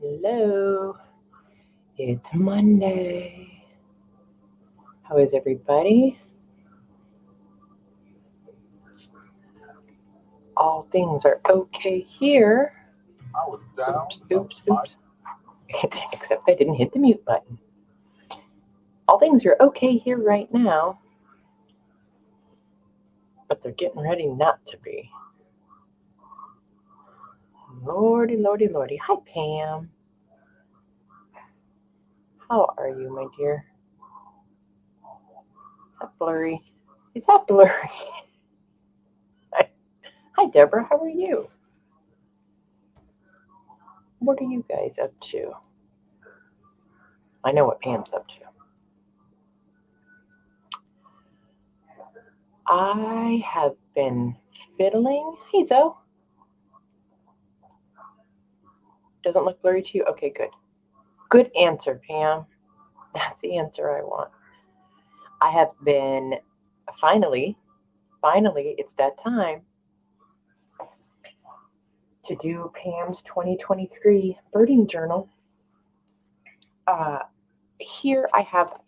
Hello, it's Monday. How is everybody? All things are okay here. Oops, oops, oops. Except I didn't hit the mute button. All things are okay here right now, but they're getting ready not to be. Lordy, lordy, lordy. Hi, Pam. How are you, my dear? Is that blurry? Is that blurry? Hi, Deborah. How are you? What are you guys up to? I know what Pam's up to. I have been fiddling. Hey, Zoe. Doesn't look blurry to you? Okay, good. Good answer, Pam. That's the answer I want. I have been finally, it's that time to do Pam's 2023 birding journal. Here I have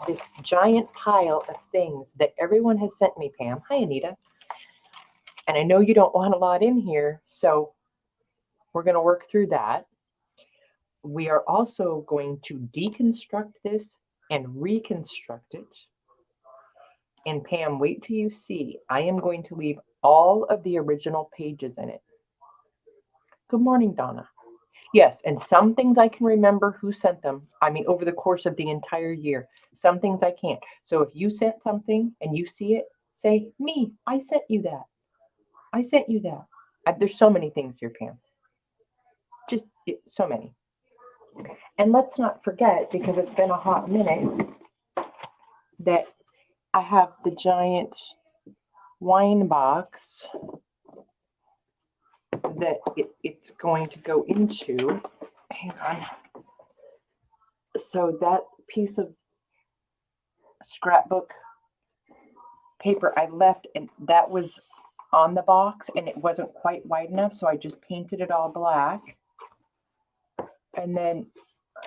this giant pile of things that everyone has sent me, Pam. Hi, Anita. And I know you don't want a lot in here, so we're going to work through that. We are also going to deconstruct this and reconstruct it. And Pam, wait till you see. I am going to leave all of the original pages in it. Good morning, Donna. Yes, and some things I can remember who sent them. I mean, over the course of the entire year. Some things I can't. So if you sent something and you see it, say, me, I sent you that. I sent you that. There's so many things here, Pam. Just so many. And let's not forget, because it's been a hot minute, that I have the giant wine box that it's going to go into. Hang on. So that piece of scrapbook paper I left, and that was on the box, and it wasn't quite wide enough, so I just painted it all black. And then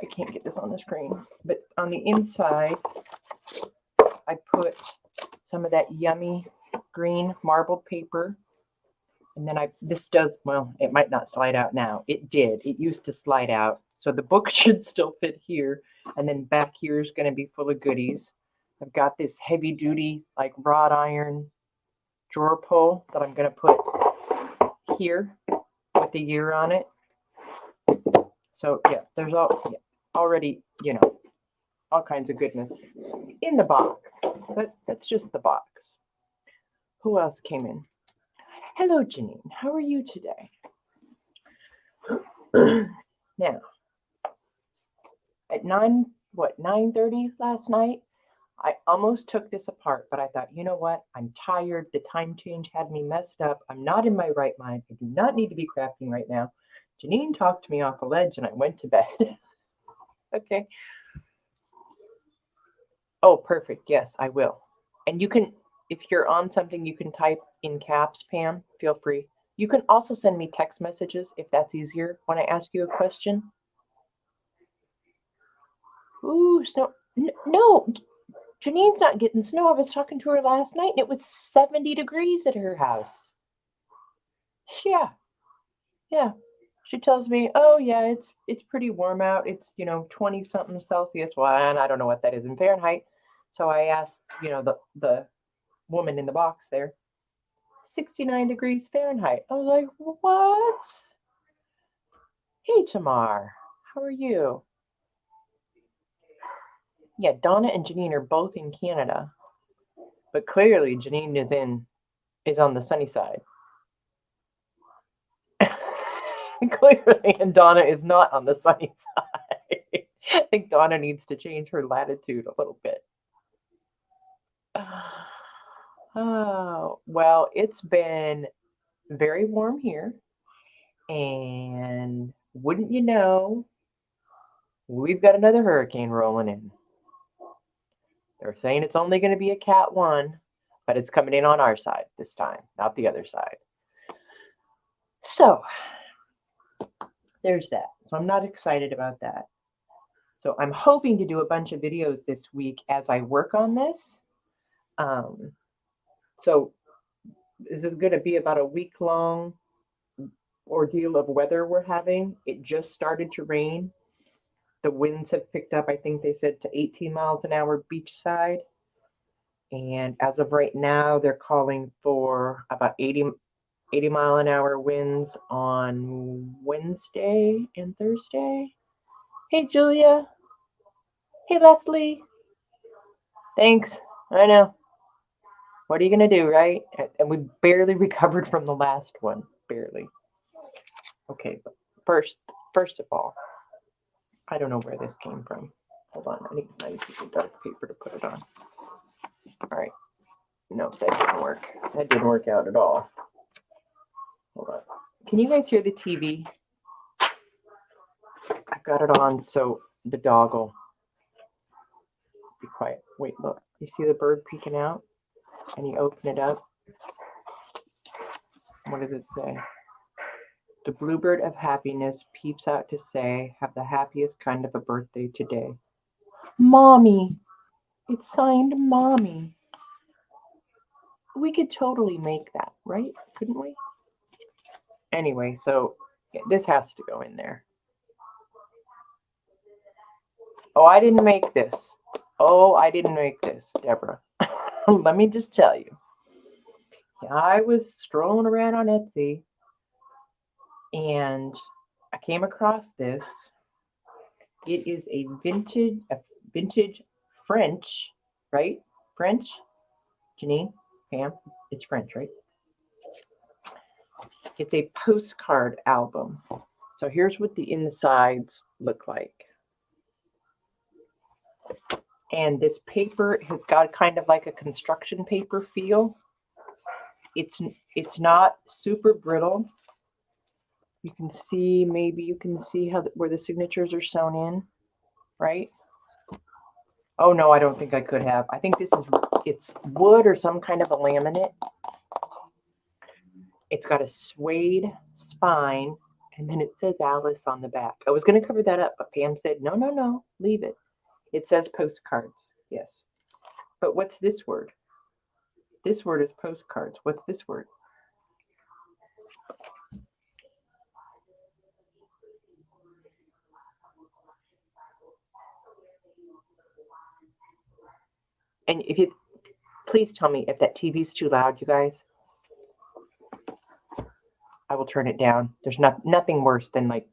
I can't get this on the screen, but on the inside I put some of that yummy green marbled paper. And then this does, well, it might not slide out now. It did. It used to slide out. So the book should still fit here. And then back here is going to be full of goodies. I've got this heavy duty, like wrought iron drawer pull that I'm going to put here with the year on it. So yeah, there's already, all kinds of goodness in the box. That's just the box. Who else came in? Hello, Janine. How are you today? Now, at 9:30 last night, I almost took this apart, but I thought, you know what? I'm tired. The time change had me messed up. I'm not in my right mind. I do not need to be crafting right now. Janine talked me off a ledge, and I went to bed. Okay. Oh, perfect. Yes, I will. And you can, if you're on something, you can type in caps, Pam. Feel free. You can also send me text messages if that's easier when I ask you a question. Ooh, snow. No, Janine's not getting snow. I was talking to her last night, and it was 70 degrees at her house. Yeah. Yeah. She tells me, oh, yeah, it's pretty warm out. It's, 20-something Celsius. Well, and I don't know what that is in Fahrenheit. So I asked, the woman in the box there, 69 degrees Fahrenheit. I was like, what? Hey, Tamar, how are you? Yeah, Donna and Janine are both in Canada, but clearly Janine is on the sunny side. Clearly, and Donna is not on the sunny side. I think Donna needs to change her latitude a little bit. Oh, well, it's been very warm here, and wouldn't you know, we've got another hurricane rolling in. They're saying it's only going to be a Cat 1, but it's coming in on our side this time, not the other side. So, there's that. So I'm not excited about that. So I'm hoping to do a bunch of videos this week as I work on this. So this is going to be about a week-long ordeal of weather we're having. It just started to rain. The winds have picked up, I think they said, to 18 miles an hour beachside. And as of right now, they're calling for about 80 mile an hour winds on Wednesday and Thursday. Hey, Julia. Hey, Leslie. Thanks. I know. What are you going to do, right? And we barely recovered from the last one. Barely. Okay, but first of all, I don't know where this came from. Hold on. I need some dark paper to put it on. All right. No, that didn't work. That didn't work out at all. Hold on. Can you guys hear the TV? I've got it on so the dog will be quiet. Wait, look. You see the bird peeking out? And you open it up. What does it say? The bluebird of happiness peeps out to say, have the happiest kind of a birthday today. Mommy. It's signed Mommy. We could totally make that, right? Couldn't we? Anyway, so this has to go in there. Oh, I didn't make this. Oh, I didn't make this, Deborah. Let me just tell you. I was strolling around on Etsy and I came across this. It is a vintage French, right? French? Janine? Pam? It's French, right? It's a postcard album. So here's what the insides look like. And this paper has got kind of like a construction paper feel. It's not super brittle. You can see, maybe you can see how where the signatures are sewn in, right? Oh no, I don't think I could have. I think it's wood or some kind of a laminate. It's got a suede spine, and then it says Alice on the back. I was going to cover that up, but Pam said, no, leave it. It says postcards, yes. But what's this word? This word is postcards. What's this word? And if you, please tell me if that TV's too loud, you guys. I will turn it down. There's nothing worse than like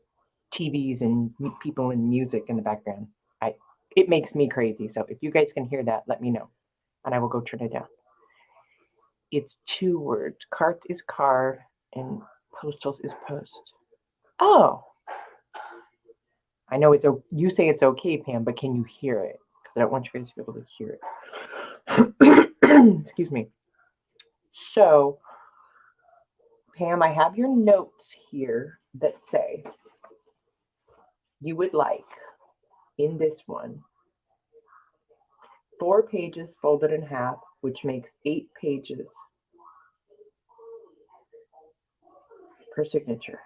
TVs and people and music in the background. It makes me crazy. So if you guys can hear that, let me know, and I will go turn it down. It's 2 words. Cart is card, and postals is post. Oh, I know it's. You say it's okay, Pam, but can you hear it? Because I don't want you guys to be able to hear it. Excuse me. So, Pam, I have your notes here that say you would like, in this one, 4 pages folded in half, which makes 8 pages per signature.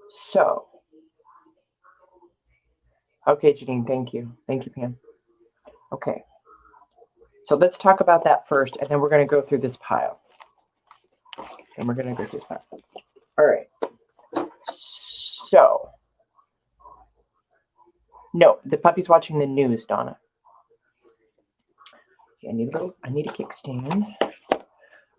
So, okay, Janine, thank you. Thank you, Pam. Okay. So let's talk about that first, and then we're going to go through this pile. And we're going to go through this pile. All right. So, no, the puppy's watching the news, Donna. See, I need a kickstand.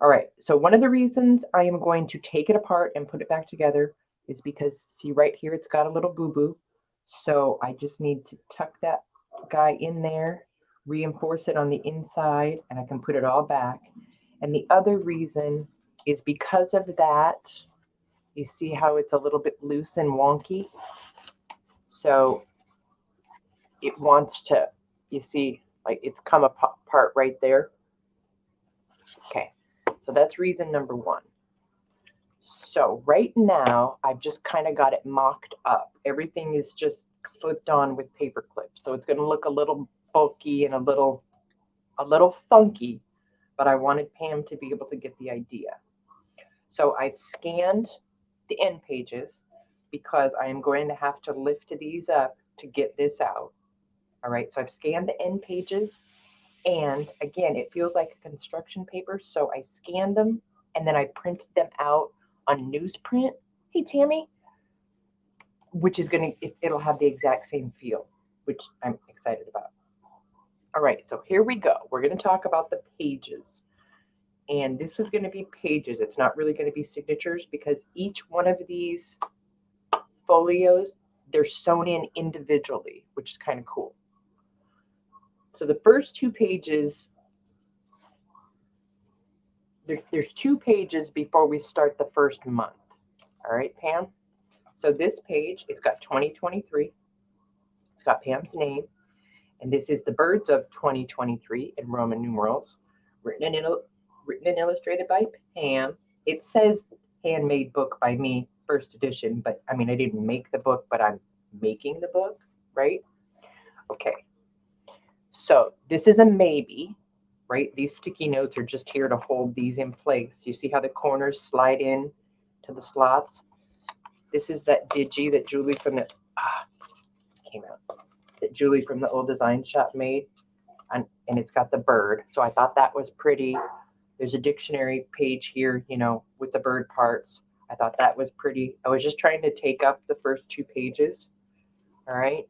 All right. So one of the reasons I am going to take it apart and put it back together is because, see right here, it's got a little boo-boo. So I just need to tuck that guy in there, reinforce it on the inside, and I can put it all back. And the other reason is because of that, you see how it's a little bit loose and wonky? So it wants to, you see, like it's come apart right there. Okay, so that's reason number 1. So right now, I've just kind of got it mocked up. Everything is just clipped on with paper clips. So it's going to look a little bulky and a little funky, but I wanted Pam to be able to get the idea. So I scanned the end pages because I am going to have to lift these up to get this out. All right, so I've scanned the end pages, and again, it feels like a construction paper, so I scanned them and then I printed them out on newsprint. Hey, Tammy, which is it'll have the exact same feel, which I'm excited about. All right, so here we go. We're going to talk about the pages. And this is going to be pages. It's not really going to be signatures because each one of these folios, they're sewn in individually, which is kind of cool. So the first 2 pages, there's 2 pages before we start the first month. All right, Pam? So this page, it's got 2023. It's got Pam's name. And this is the birds of 2023 in Roman numerals, written and illustrated by Pam. It says handmade book by me, first edition, but I mean, I didn't make the book, but I'm making the book, right? Okay. So this is a maybe, right? These sticky notes are just here to hold these in place. You see how the corners slide in to the slots? This is that digi that Julie from the, came out. That Julie from the Old Design Shop made, and it's got the bird. So I thought that was pretty. There's a dictionary page here, you know, with the bird parts. I thought that was pretty. I was just trying to take up the first 2 pages. All right.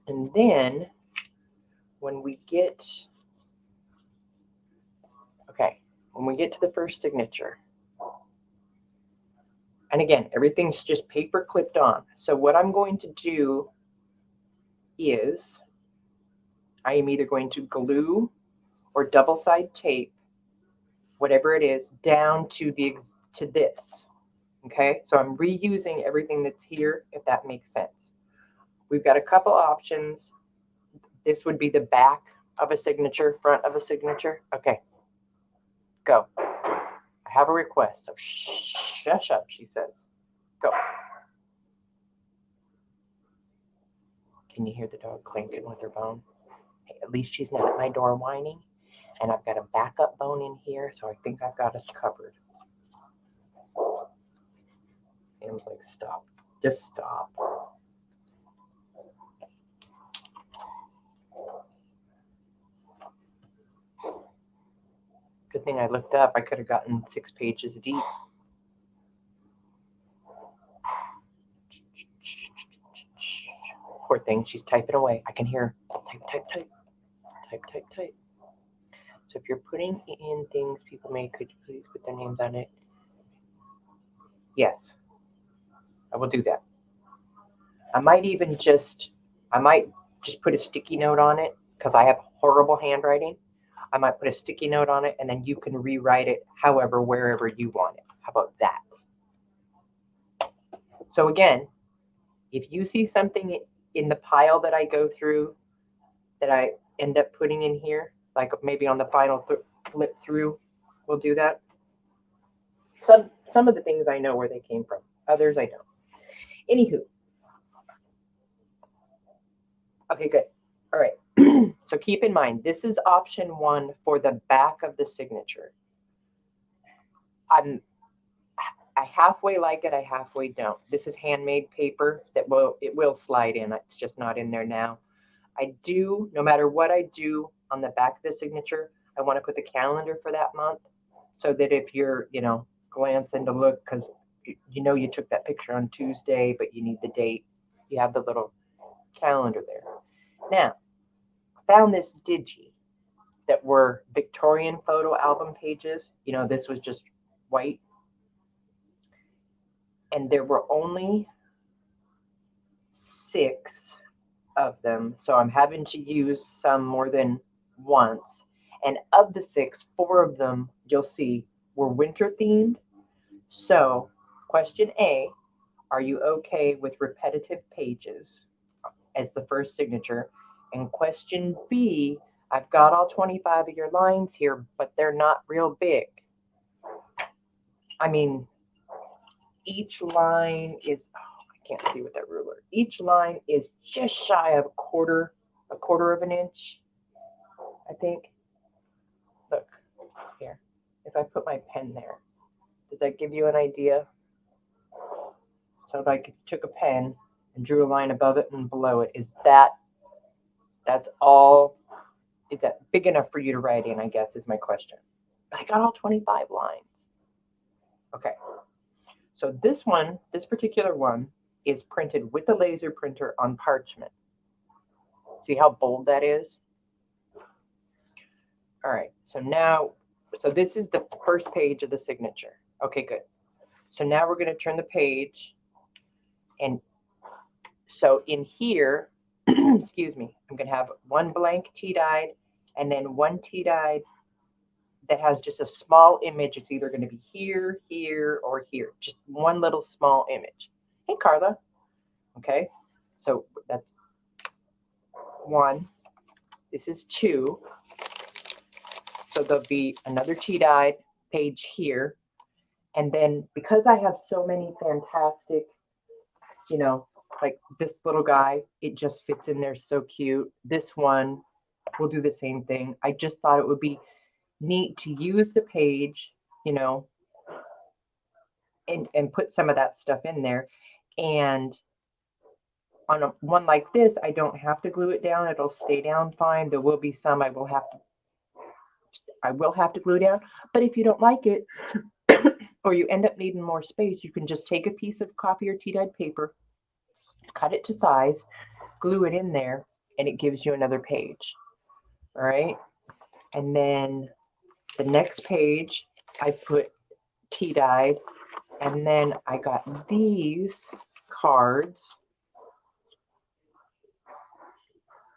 And then when we get, when we get to the first signature, and again, everything's just paper clipped on. So what I'm going to do is I am either going to glue or double side tape, whatever it is, down to this. Okay, so I'm reusing everything that's here, if that makes sense. We've got a couple options. This would be the back of a signature, front of a signature. Okay, go. I have a request. So shush up, she says. Go. Can you hear the dog clanking with her bone? Hey, at least she's not at my door whining. And I've got a backup bone in here, so I think I've got us covered. Sam's like, stop. Just stop. Good thing I looked up. I could have gotten 6 pages deep. Poor thing. She's typing away. I can hear her. Type, type, type. Type, type, type. So if you're putting in things people made, could you please put their names on it? Yes. I will do that. I might just put a sticky note on it because I have horrible handwriting. I might put a sticky note on it and then you can rewrite it however, wherever you want it. How about that? So again, if you see something in the pile that I go through that I end up putting in here, like maybe on the final flip through, we'll do that. Some of the things I know where they came from. Others I don't. Anywho. Okay, good. All right. So keep in mind, this is option 1 for the back of the signature. I halfway like it, I halfway don't. This is handmade paper that it will slide in. It's just not in there now. I do, no matter what I do on the back of the signature, I want to put the calendar for that month so that if you're, you know, glancing to look, because you know you took that picture on Tuesday, but you need the date, you have the little calendar there. Now, I found this digi that were Victorian photo album pages. You know, this was just white. And there were only 6 of them. So I'm having to use some more than once. And of the 6, 4 of them, you'll see, were winter themed. So question A, are you okay with repetitive pages as the first signature? And question B, I've got all 25 of your lines here, but they're not real big. I mean, each line is, I can't see with that ruler. Each line is just shy of a quarter of an inch, I think. Look, here. If I put my pen there, does that give you an idea? So like if you took a pen and drew a line above it and below it, that's all, is that big enough for you to write in, I guess, is my question. But I got all 25 lines. Okay. So this particular one is printed with the laser printer on parchment. See how bold that is? All right, so this is the first page of the signature. Okay, good. So now we're going to turn the page. And so in here, excuse me, I'm going to have one blank tea-dyed and then one tea-dyed that has just a small image. It's either going to be here, here, or here. Just one little small image. Hey, Carla. Okay, so that's one. This is two. So there'll be another tea-dyed page here. And then because I have so many fantastic, you know, like this little guy, it just fits in there so cute. This one will do the same thing. I just thought it would be neat to use the page, you know, and put some of that stuff in there. And on one like this, I don't have to glue it down. It'll stay down fine. There will be some I will have to glue down. But if you don't like it, or you end up needing more space, you can just take a piece of copy or tea-dyed paper, cut it to size, glue it in there, and it gives you another page. All right. And then the next page, I put tea-dyed, and then I got these cards.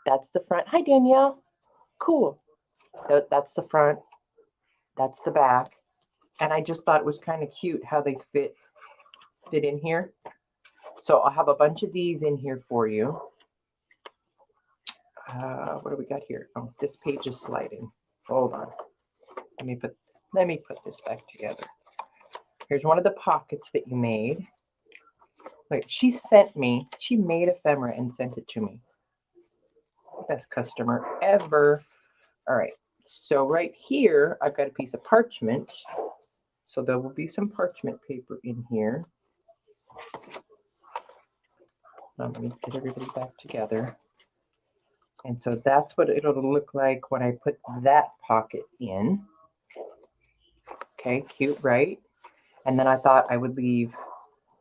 That's the front. Hi, Danielle. Cool. That's the front. That's the back. And I just thought it was kind of cute how they fit in here. So I'll have a bunch of these in here for you. What do we got here? Oh, this page is sliding. Hold on. Let me put this back together. Here's one of the pockets that you made. Wait, she made ephemera and sent it to me. Best customer ever. All right. So right here, I've got a piece of parchment. So there will be some parchment paper in here. I'm going to get everybody back together. And so that's what it'll look like when I put that pocket in. Okay, cute, right? And then I thought I would leave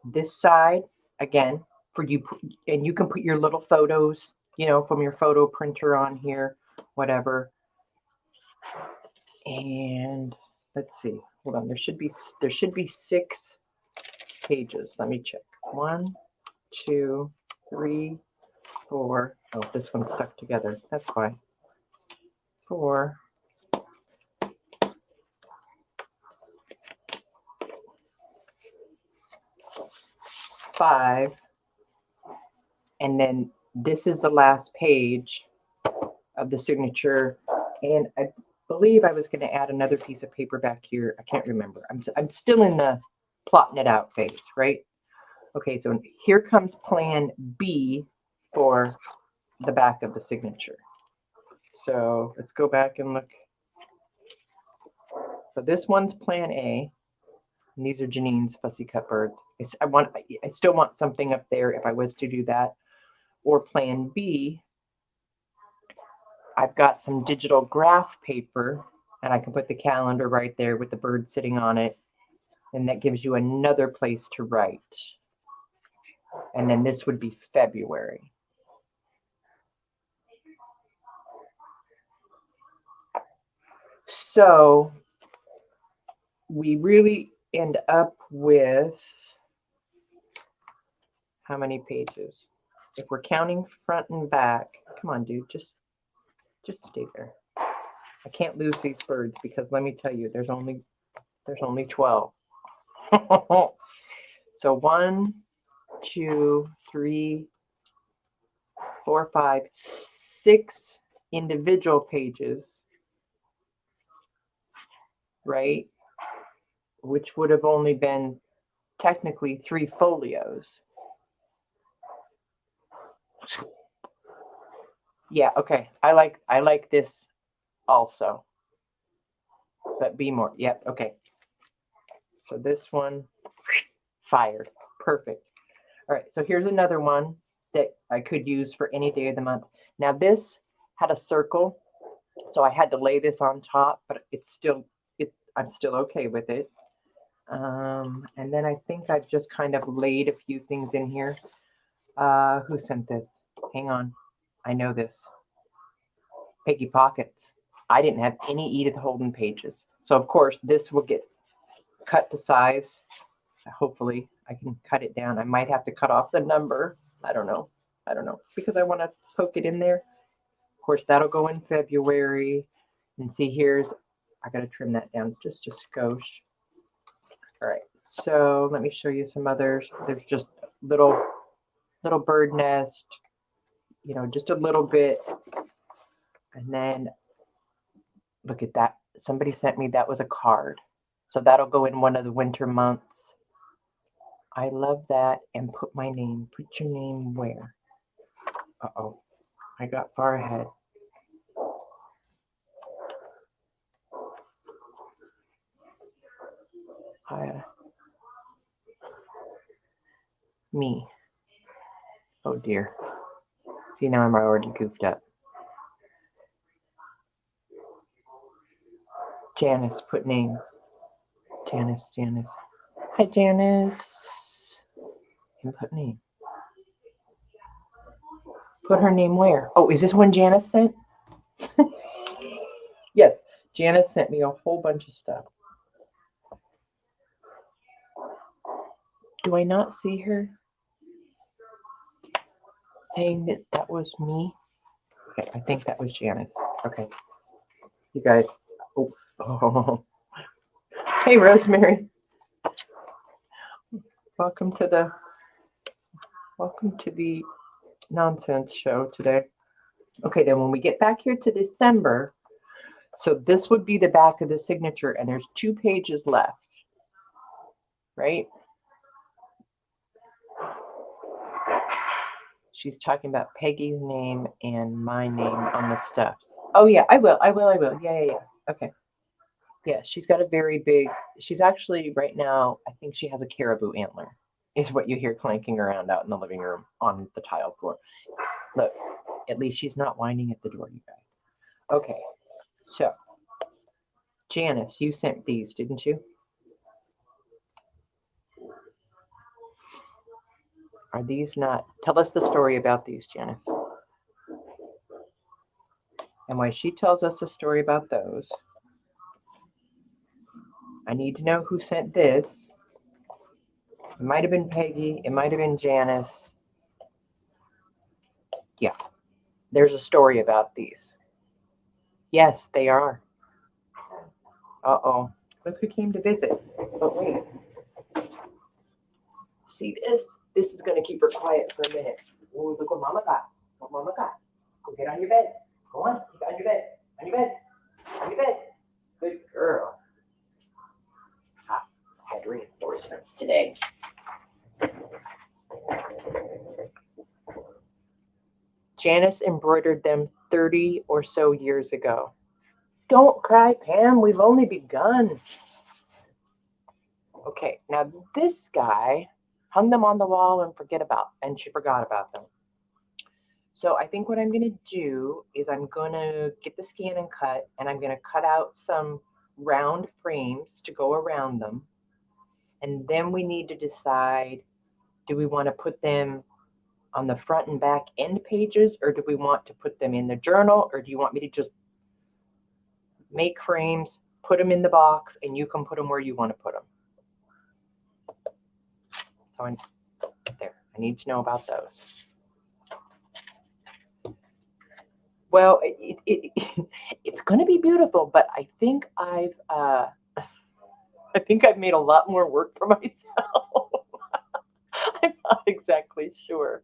this side, again, for you, and you can put your little photos, you know, from your photo printer on here, whatever. And let's see, hold on, there should be 6 pages. Let me check. 1, 2, 3, 4. Oh, this one's stuck together. That's why. 4. 5. And then this is the last page of the signature. And I believe I was going to add another piece of paper back here. I can't remember. I'm still in the plotting it out phase, right? Okay, so here comes plan B for the back of the signature. So let's go back and look. So this one's plan A, and these are Janine's fussy cut birds. I still want something up there if I was to do that. Or plan B, I've got some digital graph paper, and I can put the calendar right there with the bird sitting on it, and that gives you another place to write. And then this would be February. So we really end up with how many pages? If we're counting front and back, come on, dude, just stay there. I can't lose these birds because let me tell you, there's only 12. So 1, 2, 3, 4, 5, 6 individual pages, right? Which would have only been technically 3 folios. Yeah, okay. I like this also. But be more. Yep, okay. So this one fired. Perfect. All right, so here's another one that I could use for any day of the month. Now this had a circle, so I had to lay this on top, but I'm still okay with it. And then I think I've just kind of laid a few things in here. Who sent this? Hang on, I know this. Peggy Pockets. I didn't have any Edith Holden pages, so of course this will get cut to size. Hopefully I can cut it down. I might have to cut off the number. I don't know, because I want to poke it in there. Of course, that'll go in February. And see, I got to trim that down just a skosh. All right, so let me show you some others. There's just little bird nest, just a little bit. And then look at that. Somebody sent me, that was a card. So that'll go in one of the winter months. I love that. And put my name. Put your name where? Uh-oh. I got far ahead. Me. Oh dear. See, now I'm already goofed up. Janice, put name. Janice. Hi, Janice. And put name. Put her name where? Oh, is this one Janice sent? Yes, Janice sent me a whole bunch of stuff. Do I not see her saying that was me? Okay, I think that was Janice. Okay. You guys. Oh. Hey, Rosemary. Welcome to the nonsense show today. Okay, then when we get back here to December, so this would be the back of the signature, and there's 2 pages left, right? She's talking about Peggy's name and my name on the stuff. Oh yeah, I will. Yeah. Okay. Yeah, she's got a very big, she's actually right now, I think she has a caribou antler, is what you hear clanking around out in the living room on the tile floor. Look, at least she's not whining at the door, you guys. Okay, so Janice, you sent these, didn't you? Are these not? Tell us the story about these, Janice. And while she tells us a story about those, I need to know who sent this. It might have been Peggy. It might have been Janice. Yeah, there's a story about these. Yes, they are. Uh-oh. Look who came to visit. But wait. See this? This is going to keep her quiet for a minute. Oh, look what Mama got. What Mama got. Go get on your bed. Go on. Get on your bed. On your bed. On your bed. Good girl. I had reinforcements today. Janice embroidered them 30 or so years ago. Don't cry, Pam. We've only begun. Okay, now this guy hung them on the wall and she forgot about them. So I think what I'm going to do is I'm going to get the scan and cut, and I'm going to cut out some round frames to go around them. And then we need to decide, do we want to put them on the front and back end pages, or do we want to put them in the journal, or do you want me to just make frames, put them in the box, and you can put them where you want to put them? So I need to know about those. Well, it's going to be beautiful, but I think I've made a lot more work for myself. I'm not exactly sure.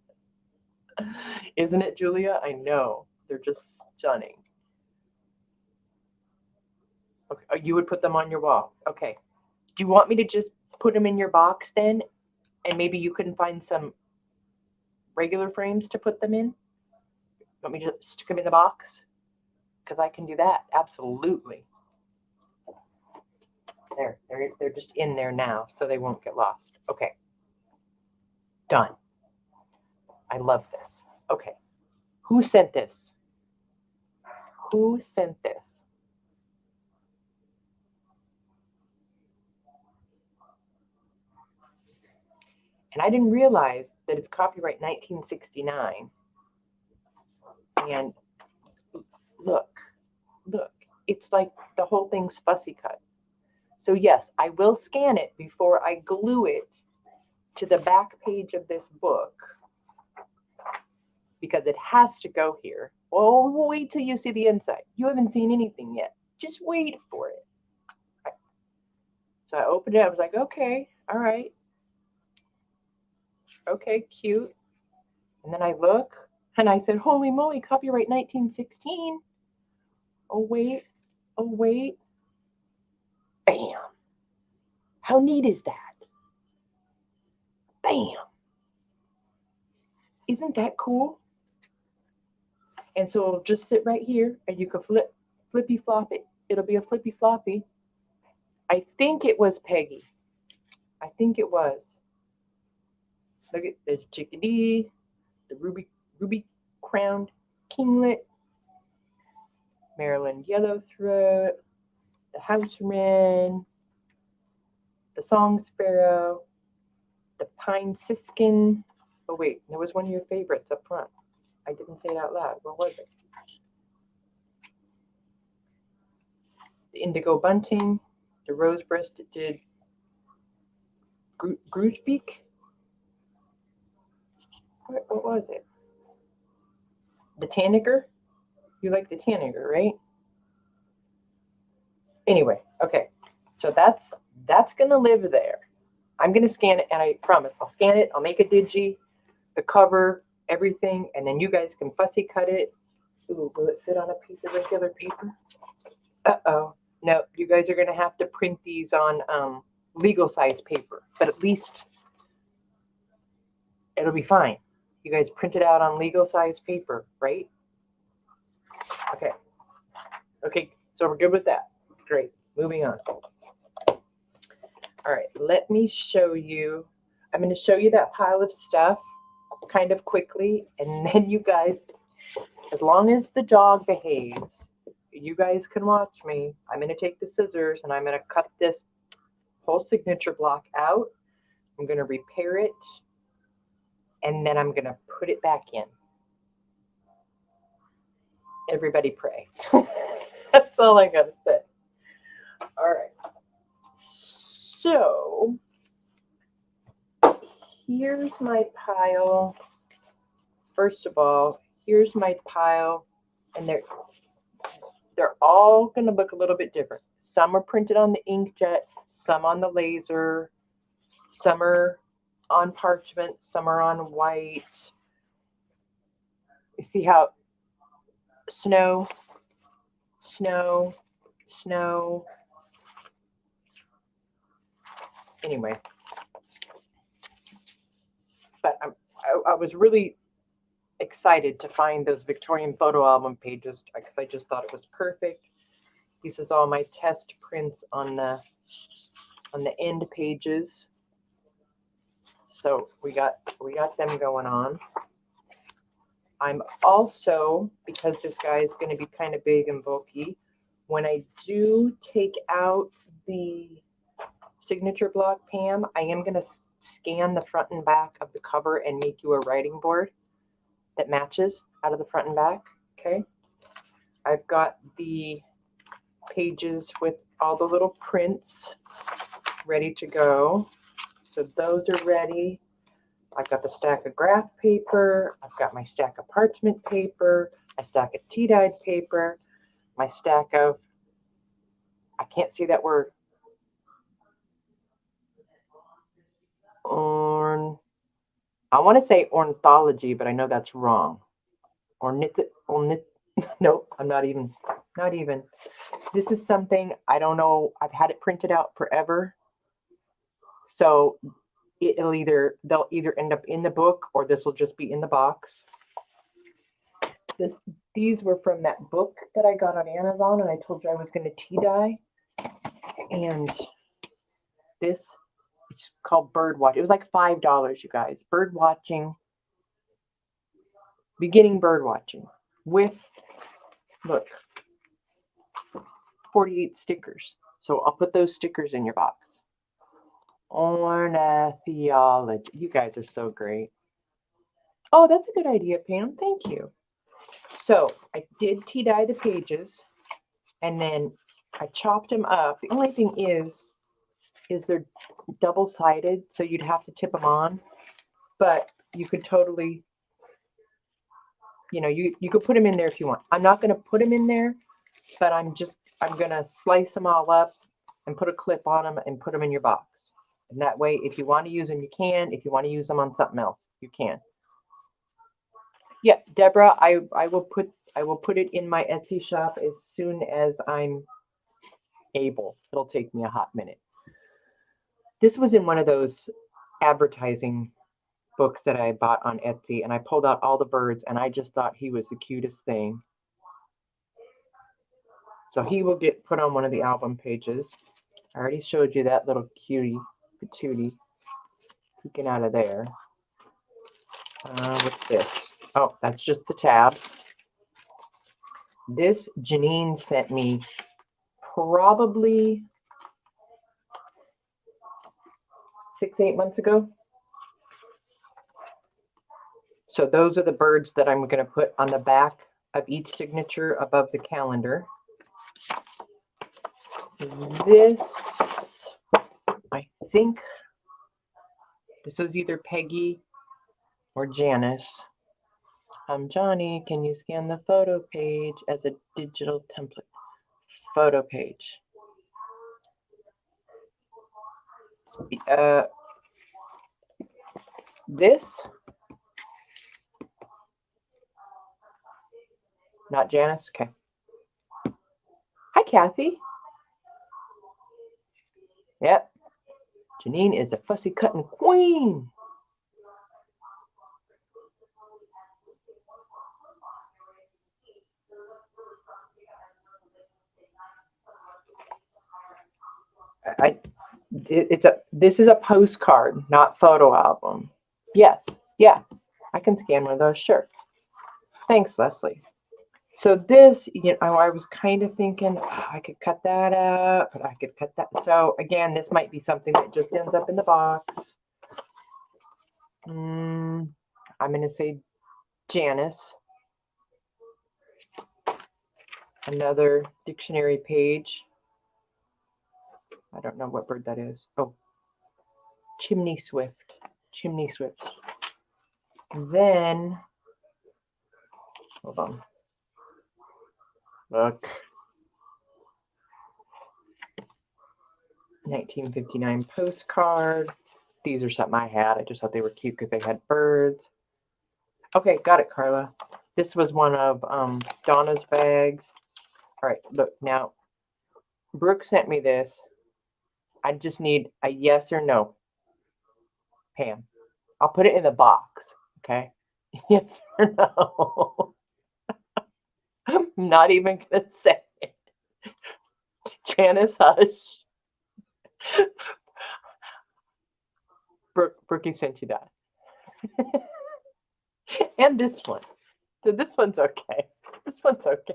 Isn't it, Julia? I know. They're just stunning. Okay, you would put them on your wall. Okay. Do you want me to just put them in your box then? And maybe you can find some regular frames to put them in? Want me to stick them in the box? Because I can do that. Absolutely. They're just in there now, so they won't get lost. Okay. Done. I love this. Okay. Who sent this? Who sent this? And I didn't realize that it's copyright 1969. And look, it's like the whole thing's fussy cut. So yes, I will scan it before I glue it to the back page of this book, because it has to go here. Oh, wait till you see the inside. You haven't seen anything yet. Just wait for it. Right. So I opened it. I was like, okay, all right. Okay, cute. And then I look and I said, holy moly, copyright 1916. Oh, wait. Oh, wait. Bam. How neat is that? Bam. Isn't that cool? And so it'll just sit right here and you can flippy flop it. It'll be a flippy floppy. I think it was Peggy. I think it was. Look at, there's Chickadee, the ruby crowned kinglet, Maryland yellowthroat, the house wren, the song sparrow, the pine siskin. Oh wait, there was one of your favorites up front. I didn't say it out loud. What was it? The indigo bunting, the rose-breasted grosbeak. What was it? The tanager? You like the tanager, right? Anyway, okay. So that's gonna live there. I'm gonna scan it, and I promise I'll scan it. I'll make a digi, the cover, everything, and then you guys can fussy cut it. Ooh, will it fit on a piece of regular paper? Uh-oh. No, you guys are gonna have to print these on legal size paper, but at least it'll be fine. You guys print it out on legal size paper, right? Okay. Okay, so we're good with that. Great. Moving on. All right, let me show you. I'm going to show you that pile of stuff kind of quickly, and then you guys, as long as the dog behaves, you guys can watch me. I'm going to take the scissors and I'm going to cut this whole signature block out. I'm going to repair it, and then I'm going to put it back in. Everybody pray. That's all I got to say. All right. So here's my pile. First of all, here's my pile, and they're all going to look a little bit different. Some are printed on the inkjet, some on the laser, some are on parchment, some are on white. You see how snow, snow, snow. Anyway, but I was really excited to find those Victorian photo album pages because I just thought it was perfect. This is all my test prints on the end pages. So we got them going on. I'm also, because this guy is going to be kind of big and bulky, when I do take out the signature block, Pam, I am going to scan the front and back of the cover and make you a writing board that matches out of the front and back. Okay. I've got the pages with all the little prints ready to go. So those are ready. I've got the stack of graph paper. I've got my stack of parchment paper, my stack of tea-dyed paper, my stack of, I can't see that word, I want to say ornithology, but I know that's wrong. No, I'm not even. This is something, I don't know. I've had it printed out forever. So they'll either end up in the book, or this will just be in the box. These were from that book that I got on Amazon, and I told you I was going to tea dye. And this, it's called Bird Watch. It was like $5, you guys. Bird watching beginning bird watching with, look, 48 stickers. So I'll put those stickers in your box. Ornithology. You guys are so great. Oh, that's a good idea, Pam. Thank you. So I did tea dye the pages, and then I chopped them up. The only thing is they're double-sided, so you'd have to tip them on. But you could totally, you know, you could put them in there if you want. I'm not going to put them in there, but I'm going to slice them all up and put a clip on them and put them in your box. And that way, if you want to use them, you can. If you want to use them on something else, you can. Yeah, Deborah, I will put it in my Etsy shop as soon as I'm able. It'll take me a hot minute. This was in one of those advertising books that I bought on Etsy, and I pulled out all the birds, and I just thought he was the cutest thing. So he will get put on one of the album pages. I already showed you that little cutie patootie peeking out of there. What's this? Oh, that's just the tabs. This Janine sent me probably 6-8 months ago. So those are the birds that I'm going to put on the back of each signature above the calendar. This, I think this was either Peggy or Janice. Johnny, can you scan the photo page as a digital template? Photo page. This, not Janice. Okay. Hi, Kathy. Yep. Janine is a fussy cutting queen. This is a postcard, not photo album. Yes, yeah, I can scan one of those, sure. Thanks, Leslie. So this, you know, I was kind of thinking, oh, I could cut that out, but I could cut that. So again, this might be something that just ends up in the box. I'm going to say Janice. Another dictionary page. I don't know what bird that is. Oh, chimney swift. Chimney swift. Then, hold on. Look. 1959 postcard. These are something I had. I just thought they were cute because they had birds. Okay, got it, Carla. This was one of Donna's bags. All right, look, now, Brooke sent me this. I just need a yes or no. Pam, I'll put it in the box, okay? Yes or no? I'm not even going to say it. Janice, hush. Brookie sent you that. And this one. So this one's okay. This one's okay.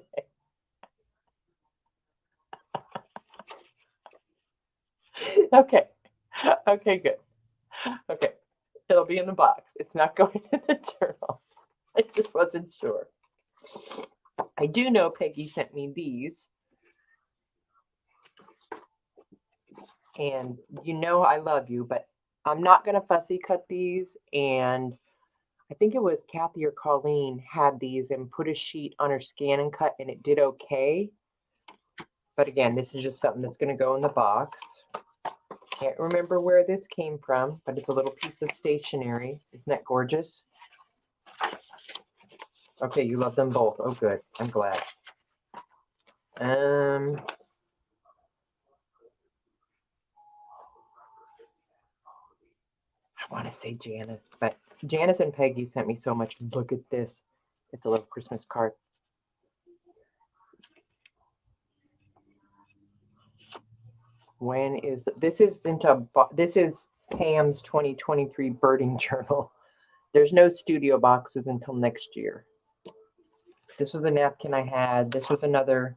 Okay. Okay, good. Okay. It'll be in the box. It's not going in the journal. I just wasn't sure. I do know Peggy sent me these. And you know I love you, but I'm not going to fussy cut these. And I think it was Kathy or Colleen had these and put a sheet on her scan and cut, and it did okay. But again, this is just something that's going to go in the box. Can't remember where this came from, but it's a little piece of stationery. Isn't that gorgeous? Okay, you love them both. Oh, good. I'm glad. I want to say Janice, but Janice and Peggy sent me so much. Look at this. It's a little Christmas card. When is this? This is Pam's 2023 birding journal. There's no studio boxes until next year. This was a napkin I had. This was another.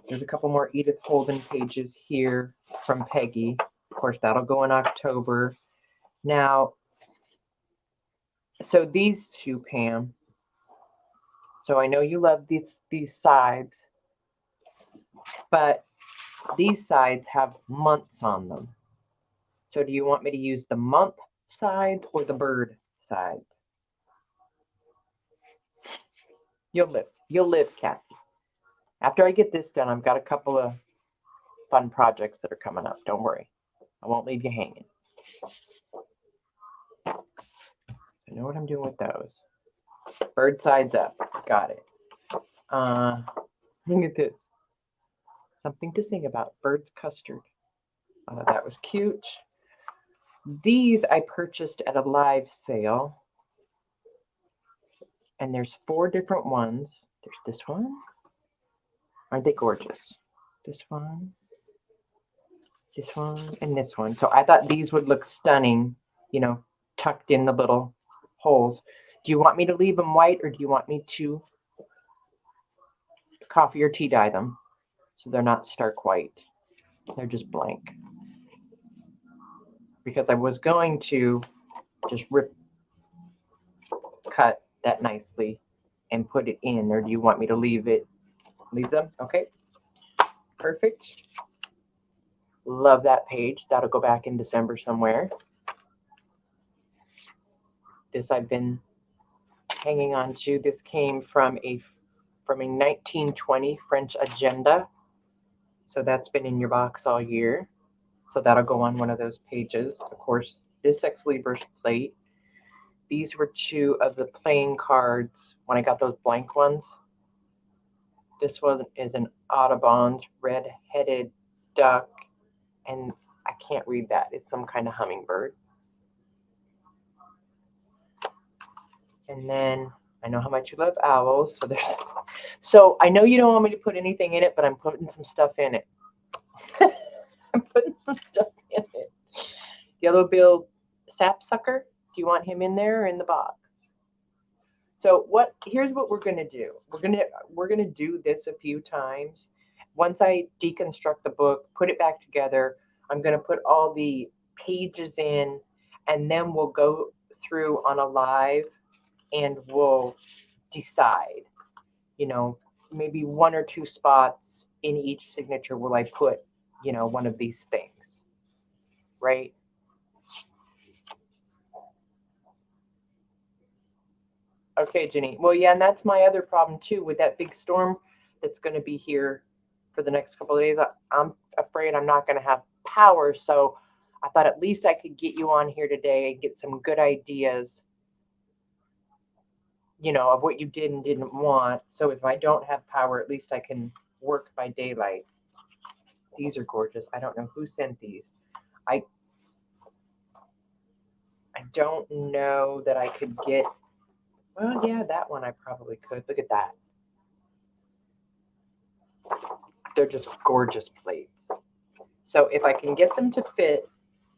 There's a couple more Edith Holden pages here from Peggy. Of course, that'll go in October. Now, so these two, Pam. So I know you love these sides, but these sides have months on them. So do you want me to use the month sides or the bird side? You'll live, Kathy. After I get this done, I've got a couple of fun projects that are coming up. Don't worry. I won't leave you hanging. I know what I'm doing with those. Bird sides up. Got it. Look at this. Something to sing about. Bird's custard. That was cute. These I purchased at a live sale. And there's 4 different ones. There's this one. Aren't they gorgeous? This one, and this one. So I thought these would look stunning, you know, tucked in the little holes. Do you want me to leave them white, or do you want me to coffee or tea dye them so they're not stark white? They're just blank. Because I was going to just cut that nicely and put it in, or do you want me to leave them? Okay, perfect. Love that page. That'll go back in December somewhere. This I've been hanging on to. This came from a 1920 French agenda. So that's been in your box all year. So that'll go on one of those pages. Of course, this Ex Libris plate. These were 2 of the playing cards when I got those blank ones. This one is an Audubon's red-headed duck, and I can't read that. It's some kind of hummingbird. And then I know how much you love owls, so I know you don't want me to put anything in it, but I'm putting some stuff in it. I'm putting some stuff in it. Yellow-billed sapsucker. Do you want him in there or in the box? So here's what we're going to do. We're going to do this a few times. Once I deconstruct the book, put it back together, I'm going to put all the pages in, and then we'll go through on a live and we'll decide, you know, maybe 1 or 2 spots in each signature will I put, you know, one of these things, right? Okay, Jenny. Well, yeah, and that's my other problem too with that big storm that's going to be here for the next couple of days. I'm afraid I'm not going to have power, so I thought at least I could get you on here today and get some good ideas, you know, of what you did and didn't want. So if I don't have power, at least I can work by daylight. These are gorgeous. I don't know who sent these. I don't know that I could get. Well, yeah, that one I probably could. Look at that. They're just gorgeous plates. So if I can get them to fit,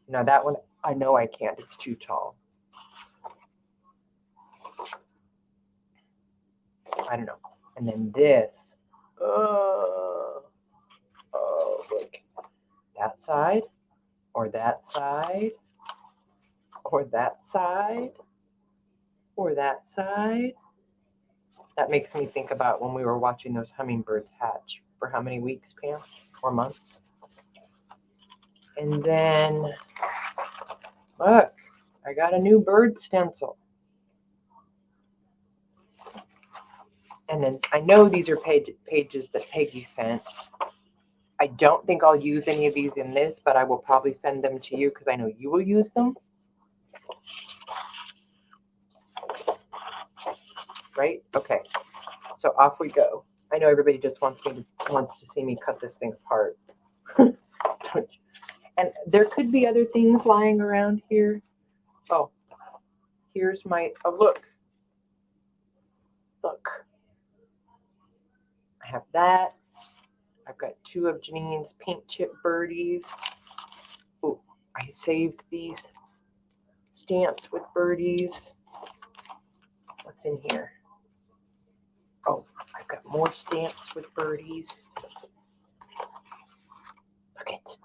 now that one, I know I can't. It's too tall. I don't know. And then this. Oh, look. That side, or that side, or that side, or that side. That makes me think about when we were watching those hummingbirds hatch for how many weeks, Pam? Or months? And then, look, I got a new bird stencil. And then I know these are pages that Peggy sent. I don't think I'll use any of these in this, but I will probably send them to you because I know you will use them. Right? Okay. So off we go. I know everybody just wants to see me cut this thing apart. And there could be other things lying around here. Oh, here's my, oh, look. Look. I have that. I've got 2 of Janine's paint chip birdies. Oh, I saved these stamps with birdies. What's in here? Oh, More stamps with birdies. Look at.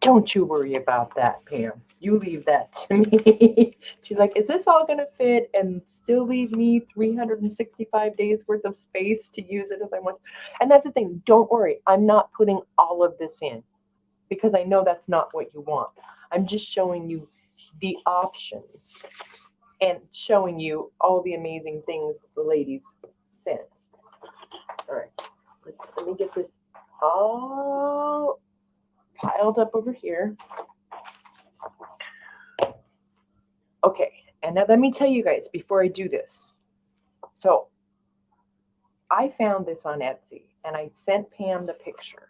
Don't you worry about that, Pam. You leave that to me. She's like, is this all going to fit and still leave me 365 days worth of space to use it as I want? And that's the thing. Don't worry. I'm not putting all of this in because I know that's not what you want. I'm just showing you the options and showing you all the amazing things the ladies sent. All right. Let me get this all piled up over here. Okay, and now let me tell you guys before I do this. So I found this on Etsy and I sent Pam the picture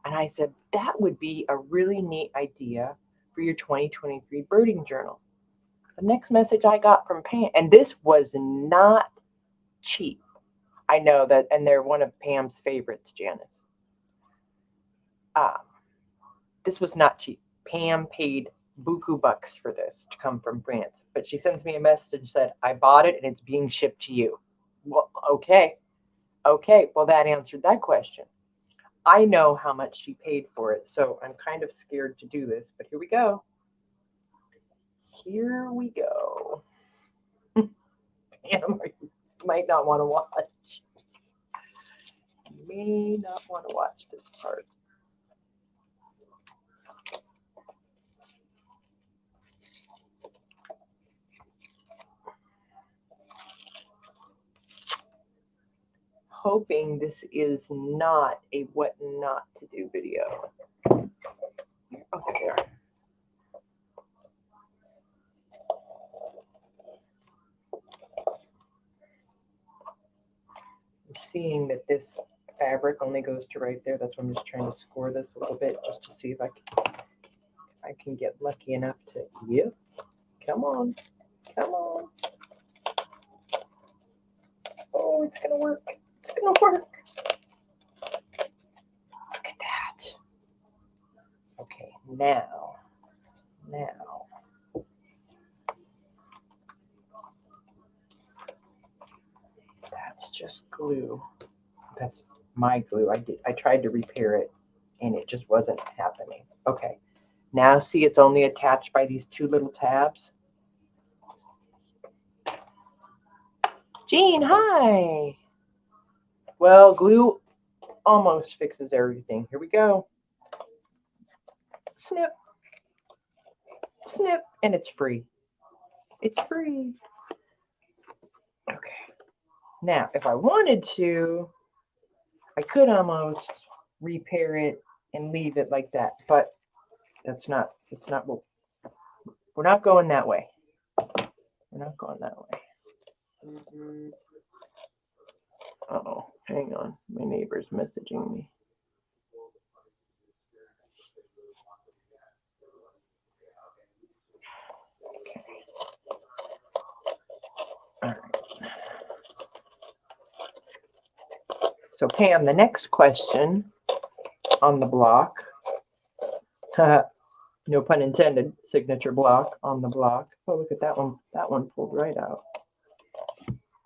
and I said that would be a really neat idea for your 2023 birding journal. The next message I got from Pam, and this was not cheap. I know that, and they're one of Pam's favorites, Janice. This was not cheap. Pam paid buku bucks for this to come from France, but she sends me a message and said, I bought it and it's being shipped to you. Well, okay. Okay, well, that answered that question. I know how much she paid for it, so I'm kind of scared to do this, but here we go. Here we go. Pam, you might not want to watch. You may not want to watch this part. Hoping this is not a what not to do video. Oh, there they are. I'm seeing that this fabric only goes to right there. That's why I'm just trying to score this a little bit just to see if I can get lucky enough to. Yep. Come on. Come on. Oh, it's gonna work. It's gonna work. Look at that. Okay, now. That's just glue. That's my glue. I tried to repair it and it just wasn't happening. Okay. Now see it's only attached by these two little tabs. Jean, hi. Well, glue almost fixes everything. Here we go. Snip. Snip. And it's free. It's free. Okay. Now, if I wanted to, I could almost repair it and leave it like that, but it's not what we're not going that way. We're not going that way. Uh-oh, hang on. My neighbor's messaging me. Okay. All right. So Pam, the next question on the block, no pun intended, signature block on the block. Oh, look at that one. That one pulled right out.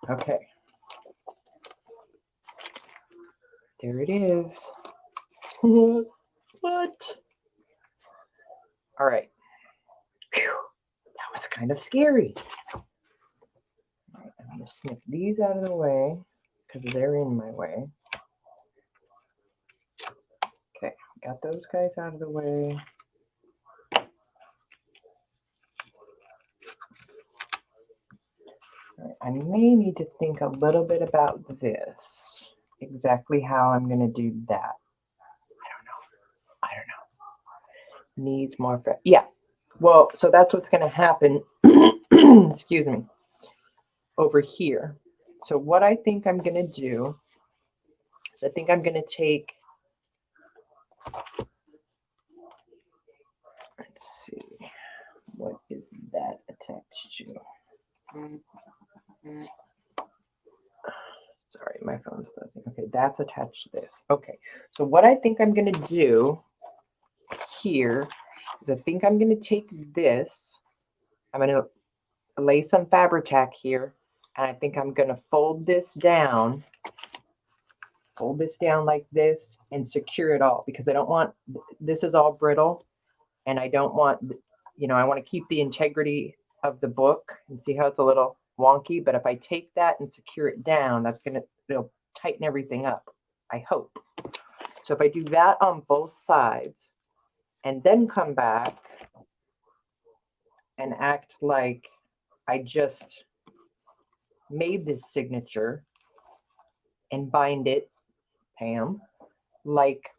Okay. There it is. What? All right. Whew. That was kind of scary. All right, I'm going to snip these out of the way because they're in my way. Okay, got those guys out of the way. All right, I may need to think a little bit about this. Exactly how I'm going to do that. I don't know. Needs more. Yeah. Well, so that's what's going to happen. Excuse me. Over here. So what I think I'm going to do is I think I'm going to take. Let's see. What is that attached to? Sorry, my phone's buzzing. Okay, that's attached to this. Okay, so what I think I'm going to do here is I think I'm going to take this. I'm going to lay some Fabri-Tac here And I think I'm going to fold this down like this and secure it all, because I don't want, this is all brittle, and I don't want, you know, I want to keep the integrity of the book. And see how it's a little wonky, but if I take that and secure it down, that's going to, it'll tighten everything up, I hope. So if I do that on both sides and then come back and act like I just made this signature and bind it, Pam, like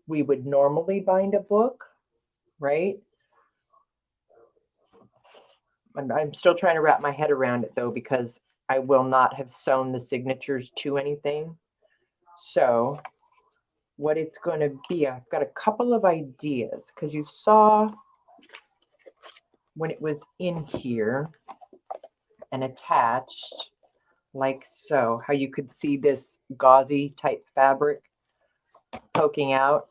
we would normally bind a book, right? And I'm still trying to wrap my head around it though, because I will not have sewn the signatures to anything. So what it's going to be, I've got a couple of ideas, because you saw when it was in here and attached like so, how you could see this gauzy type fabric poking out.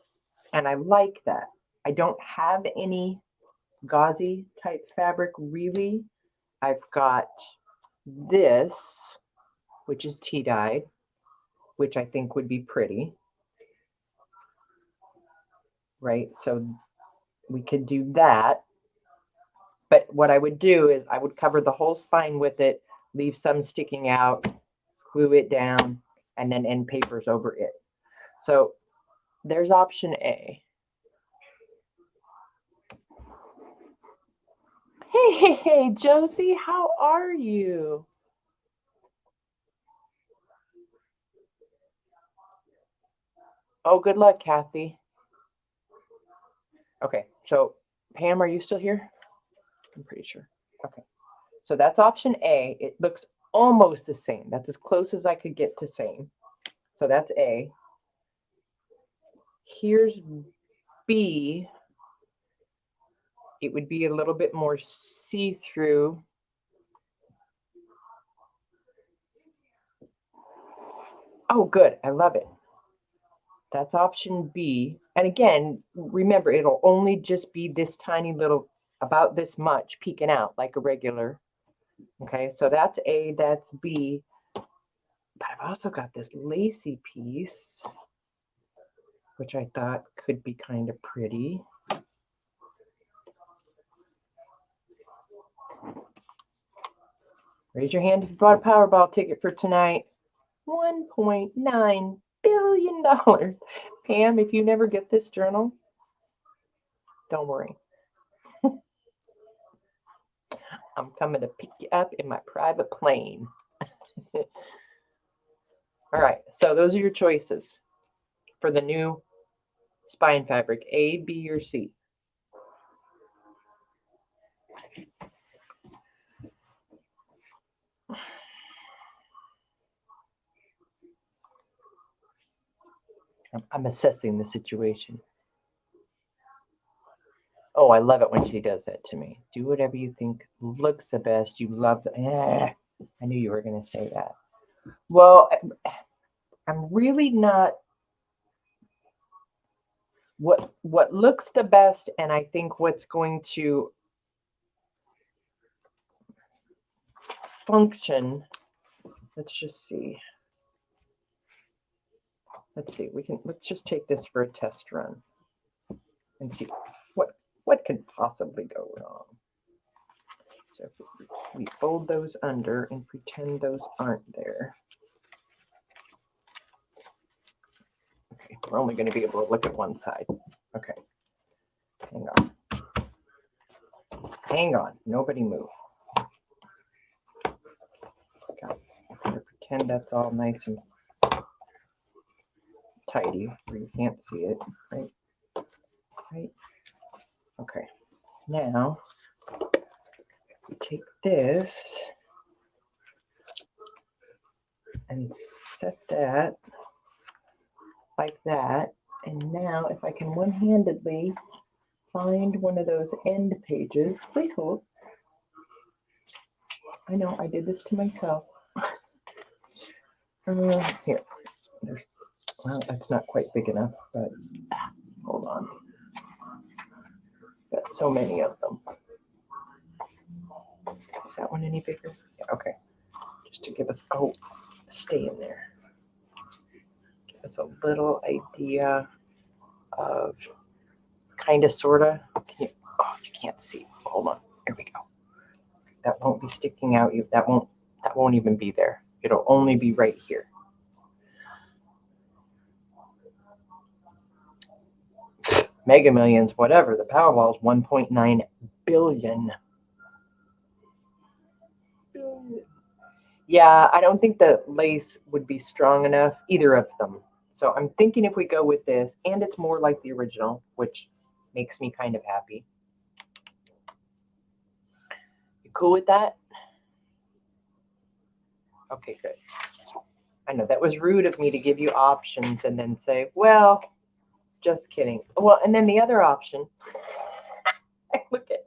And I like that. I don't have any gauzy type fabric really. I've got this, which is tea dyed, which I think would be pretty, right? So we could do that. But what I would do is I would cover the whole spine with it, leave some sticking out, glue it down, and then end papers over it. So there's option A. Hey, Josie, how are you? Oh, good luck, Kathy. Okay, so Pam, are you still here? I'm pretty sure. Okay, so that's option A. It looks almost the same. That's as close as I could get to same. So that's A. Here's B. It would be a little bit more see-through. Oh, good. I love it. That's option B. And again, remember, it'll only just be this tiny little, about this much, peeking out like a regular. Okay, so that's A, that's B. But I've also got this lacy piece, which I thought could be kind of pretty. Raise your hand if you bought a Powerball ticket for tonight. $1.9 billion. Pam, if you never get this journal, don't worry. I'm coming to pick you up in my private plane. All right, so those are your choices for the new spine fabric, A, B, or C. I'm assessing the situation. Oh, I love it when she does that to me. Do whatever you think looks the best. You love the, I knew you were going to say that. Well, I'm really not what looks the best, and I think what's going to function. Let's just see. Let's see. Let's just take this for a test run and see what could possibly go wrong. So if we fold those under and pretend those aren't there. Okay, we're only going to be able to look at one side. Okay, hang on. Hang on, nobody move. Okay, I'm going to pretend that's all nice and tidy where you can't see it, right? Right? Okay, now we take this and set that like that. And now if I can one-handedly find one of those end pages, please hold. I know I did this to myself. Here, well, that's not quite big enough, but hold on. Got so many of them. Is that one any bigger? Yeah, okay. Just to give us, oh, stay in there. Give us a little idea of kind of, sort of. You can't see. Hold on. Here we go. That won't be sticking out. That won't even be there. It'll only be right here. Mega Millions, whatever. The Powerball is 1.9 billion. Yeah, I don't think the lace would be strong enough, either of them. So I'm thinking if we go with this, and it's more like the original, which makes me kind of happy. You cool with that? Okay, good. I know that was rude of me to give you options and then say, well, just kidding. Well, and then the other option, look at,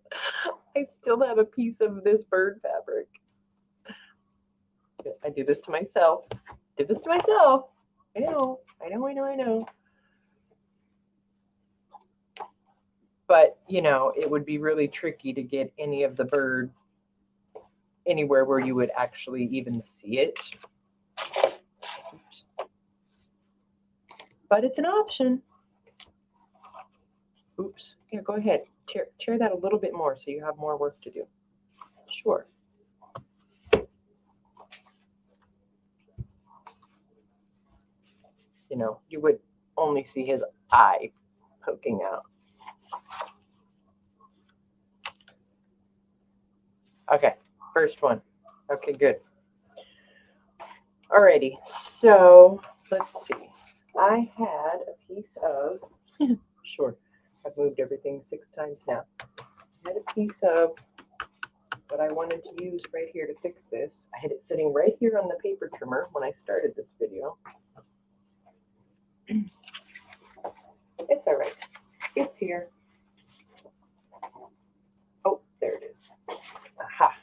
I still have a piece of this bird fabric. I do this to myself. Did this to myself. I know. But, you know, it would be really tricky to get any of the bird anywhere where you would actually even see it. Oops. But it's an option. Oops. Yeah, go ahead. Tear that a little bit more so you have more work to do. Sure. You know, you would only see his eye poking out. Okay, first one. Okay, good. Alrighty, so let's see. I had a piece of, sure, I've moved everything 6 times now. I had a piece of what I wanted to use right here to fix this. I had it sitting right here on the paper trimmer when I started this video. It's all right. It's here. Oh, there it is. Aha.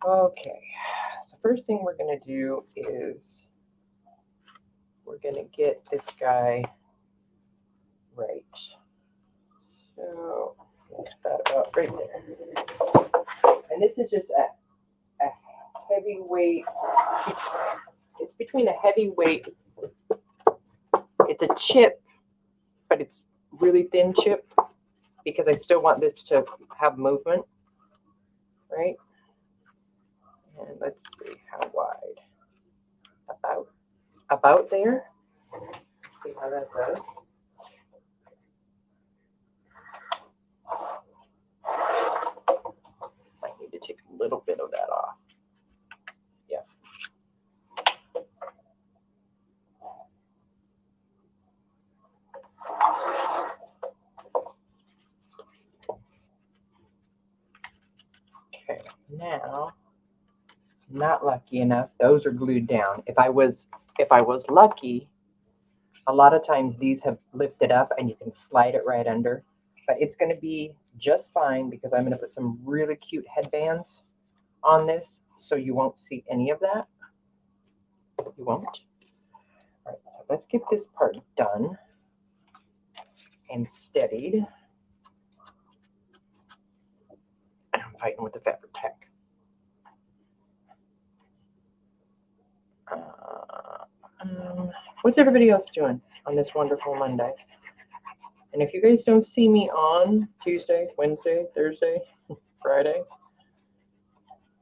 Okay. So first thing we're going to do is we're going to get this guy right. So put that about right there. And this is just a heavyweight. It's between a heavyweight. It's a chip, but it's really thin chip because I still want this to have movement, right? And let's see how wide. About there. See how that does. I need to take a little bit of that off. Yeah. Okay, now not lucky enough. Those are glued down. If I was lucky, a lot of times these have lifted up and you can slide it right under. But it's going to be just fine because I'm going to put some really cute headbands on this, so you won't see any of that. You won't. All right, so let's get this part done and steadied. I'm fighting with the fabric tack. What's everybody else doing on this wonderful Monday? And if you guys don't see me on Tuesday, Wednesday, Thursday, Friday,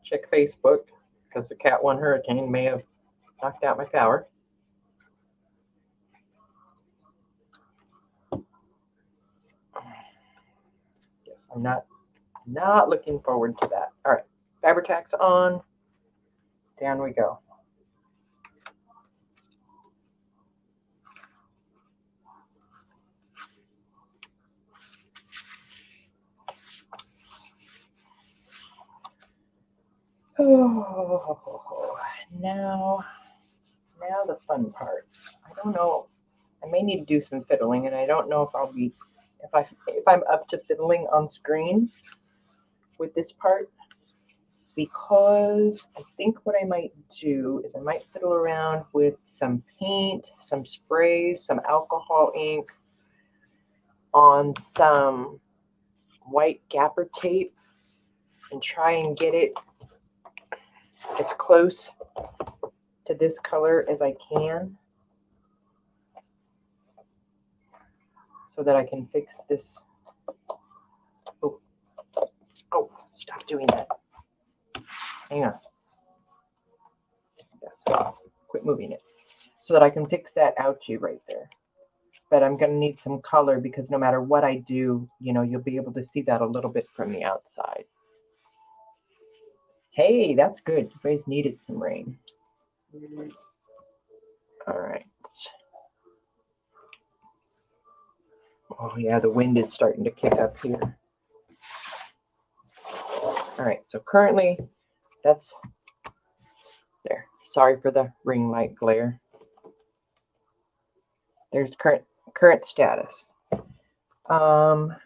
check Facebook, because the Cat 1 hurricane may have knocked out my power. Yes, I'm not looking forward to that. All right, fabric tack's on. Down we go. Oh, now the fun part. I don't know. I may need to do some fiddling, and I don't know if I'll be if I'm up to fiddling on screen with this part, because I think what I might do is I might fiddle around with some paint, some sprays, some alcohol ink on some white gapper tape and try and get it as close to this color as I can so that I can fix this. Oh, stop doing that. Hang on. Yes, quit moving it. So that I can fix that ouchie right there. But I'm going to need some color because no matter what I do, you know, you'll be able to see that a little bit from the outside. Hey, that's good. You guys needed some rain. All right. Oh, yeah, the wind is starting to kick up here. All right, so currently that's there. Sorry for the ring light glare. There's current status. Pam,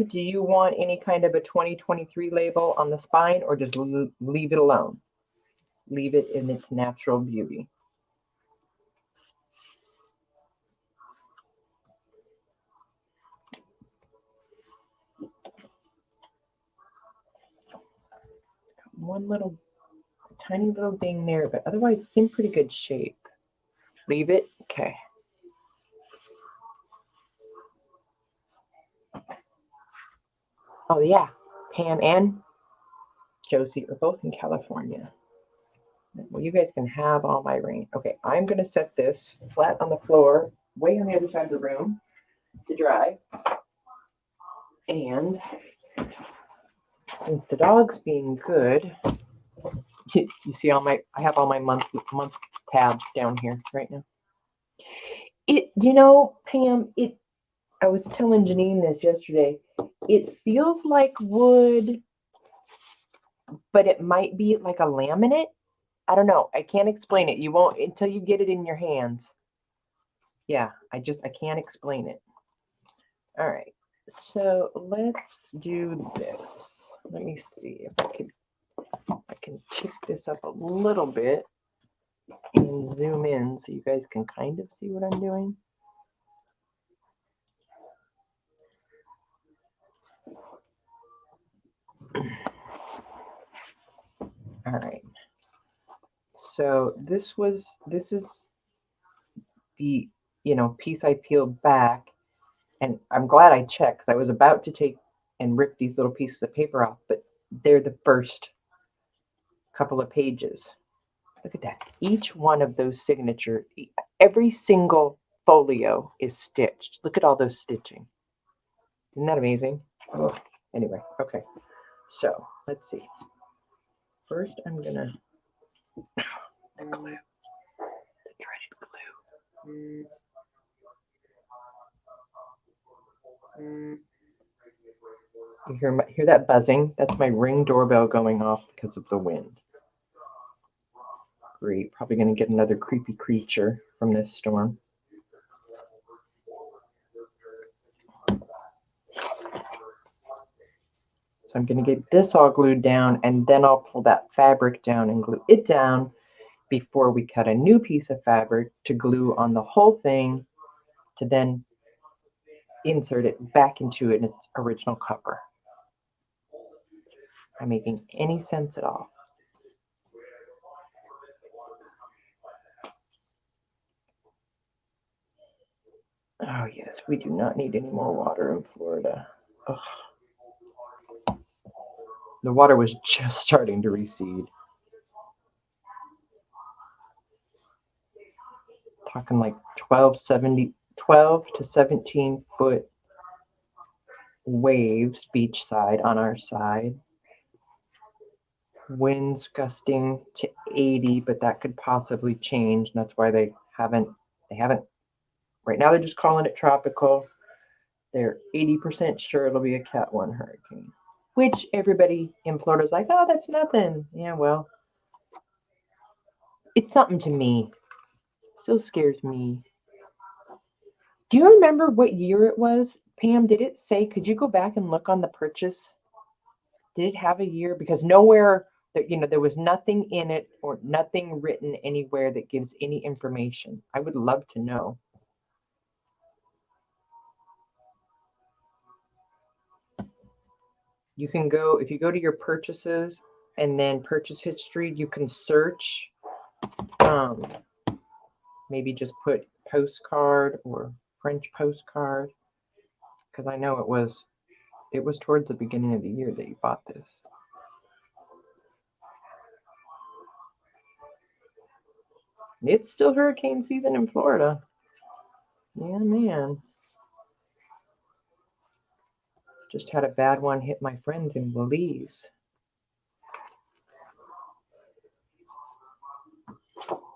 do you want any kind of a 2023 label on the spine or just leave it alone? Leave it in its natural beauty. One little tiny little ding there, but otherwise it's in pretty good shape. Leave it? Okay. Oh yeah, Pam and Josie are both in California. Well, you guys can have all my rain. Okay, I'm going to set this flat on the floor, way on the other side of the room to dry. And since the dog's being good, you see all my, I have all my month tabs down here right now. You know, Pam, I was telling Janine this yesterday. It feels like wood, but it might be like a laminate. I don't know. I can't explain it. You won't until you get it in your hands. Yeah, I can't explain it. All right. So let's do this. Let me see if I can tick this up a little bit and zoom in so you guys can kind of see what I'm doing. All right. So this is the, you know, piece I peeled back, and I'm glad I checked because I was about to take and rip these little pieces of paper off, but they're the first couple of pages. Look at that. Each one of those signature, every single folio is stitched. Look at all those stitching. Isn't that amazing? Oh, anyway, okay. So let's see. First, I'm gonna the glue, the dreaded glue. You hear that buzzing? That's my Ring doorbell going off because of the wind. Great. Probably going to get another creepy creature from this storm. So I'm going to get this all glued down, and then I'll pull that fabric down and glue it down before we cut a new piece of fabric to glue on the whole thing to then insert it back into its original cover. Am I making any sense at all? Oh yes, we do not need any more water in Florida. Ugh. The water was just starting to recede. Talking like 12 to 17 foot waves beachside on our side. Winds gusting to 80, but that could possibly change, and that's why they haven't, right now they're just calling it tropical. They're 80% sure it'll be a Cat 1 hurricane, which everybody in Florida is like, oh, that's nothing. Yeah, well, it's something to me. Still scares me. Do you remember what year it was? Pam, did it say, could you go back and look on the purchase? Did it have a year? Because nowhere, there was nothing in it or nothing written anywhere that gives any information. I would love to know. You can go, if you go to your purchases, and then purchase history, you can search. Maybe just put postcard or French postcard, because I know it was towards the beginning of the year that you bought this. It's still hurricane season in Florida. Yeah, man. Just had a bad one hit my friends in Belize.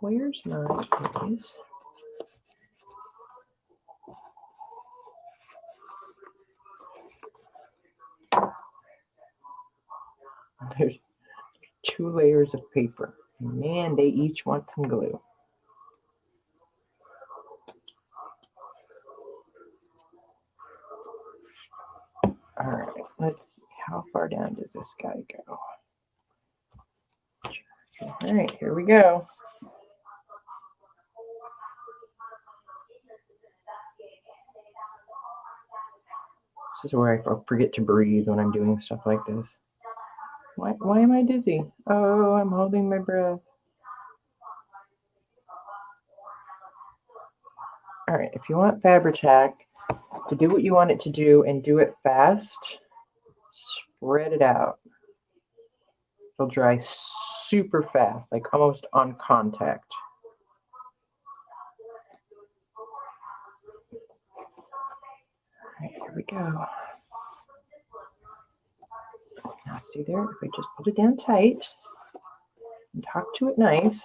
Where's my cookies? There's 2 layers of paper. Man, they each want some glue. All right, let's see. How far down does this guy go? All right, here we go. This is where I forget to breathe when I'm doing stuff like this. Why am I dizzy? Oh, I'm holding my breath. All right, if you want Fabri-Tac to do what you want it to do and do it fast, spread it out. It'll dry super fast, like almost on contact. All right, here we go. Now, see there, if I just put it down tight and talk to it nice.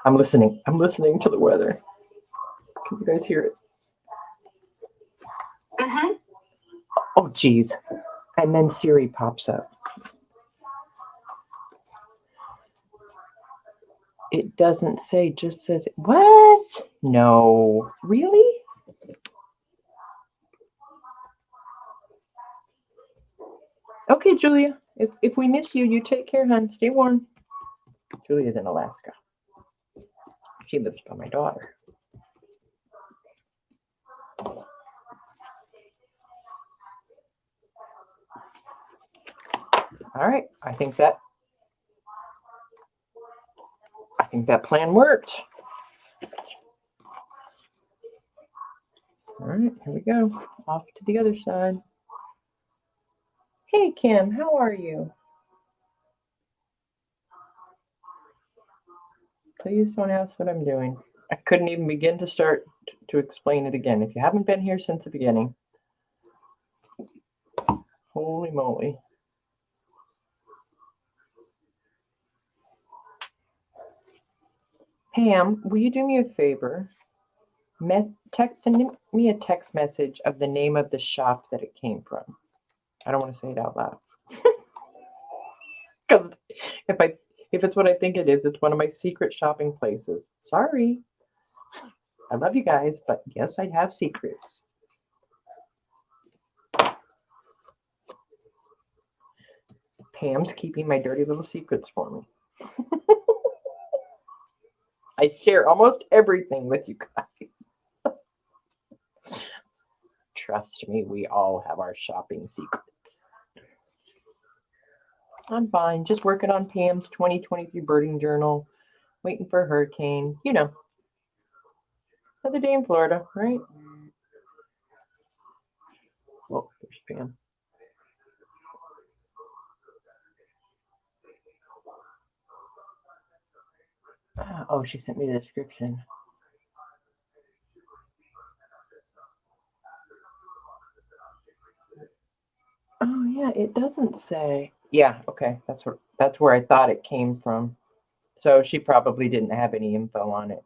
I'm listening. I'm listening to the weather. Can you guys hear it? Mm-hmm. Oh, geez. And then Siri pops up. It doesn't say, just says, what? No. Really? Okay, Julia. If we miss you, you take care, hon. Stay warm. Julia's in Alaska. She lives by my daughter. All right. I think that plan worked. All right, here we go. Off to the other side. Hey, Kim, how are you? Please don't ask what I'm doing. I couldn't even begin to start to explain it again. If you haven't been here since the beginning. Holy moly. Pam, will you do me a favor? Send me a text message of the name of the shop that it came from. I don't want to say it out loud. Because if it's what I think it is, it's one of my secret shopping places. Sorry. I love you guys, but yes, I have secrets. Pam's keeping my dirty little secrets for me. I share almost everything with you guys. Trust me, we all have our shopping secrets. I'm fine. Just working on Pam's 2023 birding journal. Waiting for a hurricane. You know. Another day in Florida, right? Oh, there's Pam. Oh, she sent me the description. Oh yeah, it doesn't say. Yeah, okay, that's where I thought it came from. So she probably didn't have any info on it.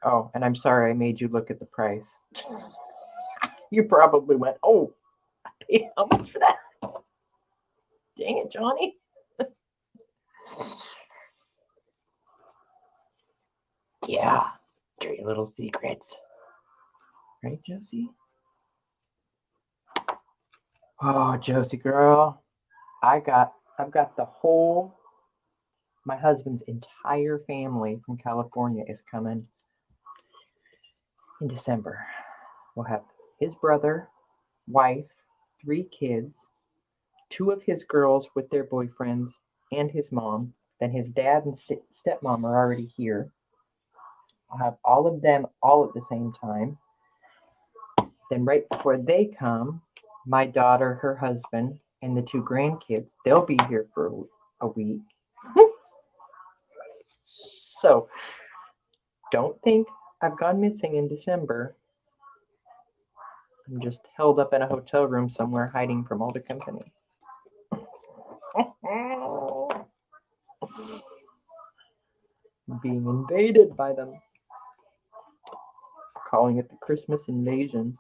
Oh, and I'm sorry I made you look at the price. You probably went, oh, I paid how much for that? Dang it, Johnny. Yeah, dirty little secrets. Right, Josie? Oh, Josie girl, I've got my husband's entire family from California is coming in December. We'll have his brother, wife, 3 kids, 2 of his girls with their boyfriends, and his mom. Then his dad and stepmom are already here. I'll have all of them all at the same time. Then right before they come, my daughter, her husband, and the 2 grandkids, they'll be here for a week. So don't think I've gone missing in December. I'm just held up in a hotel room somewhere hiding from all the company. Being invaded by them. Calling it the Christmas invasion.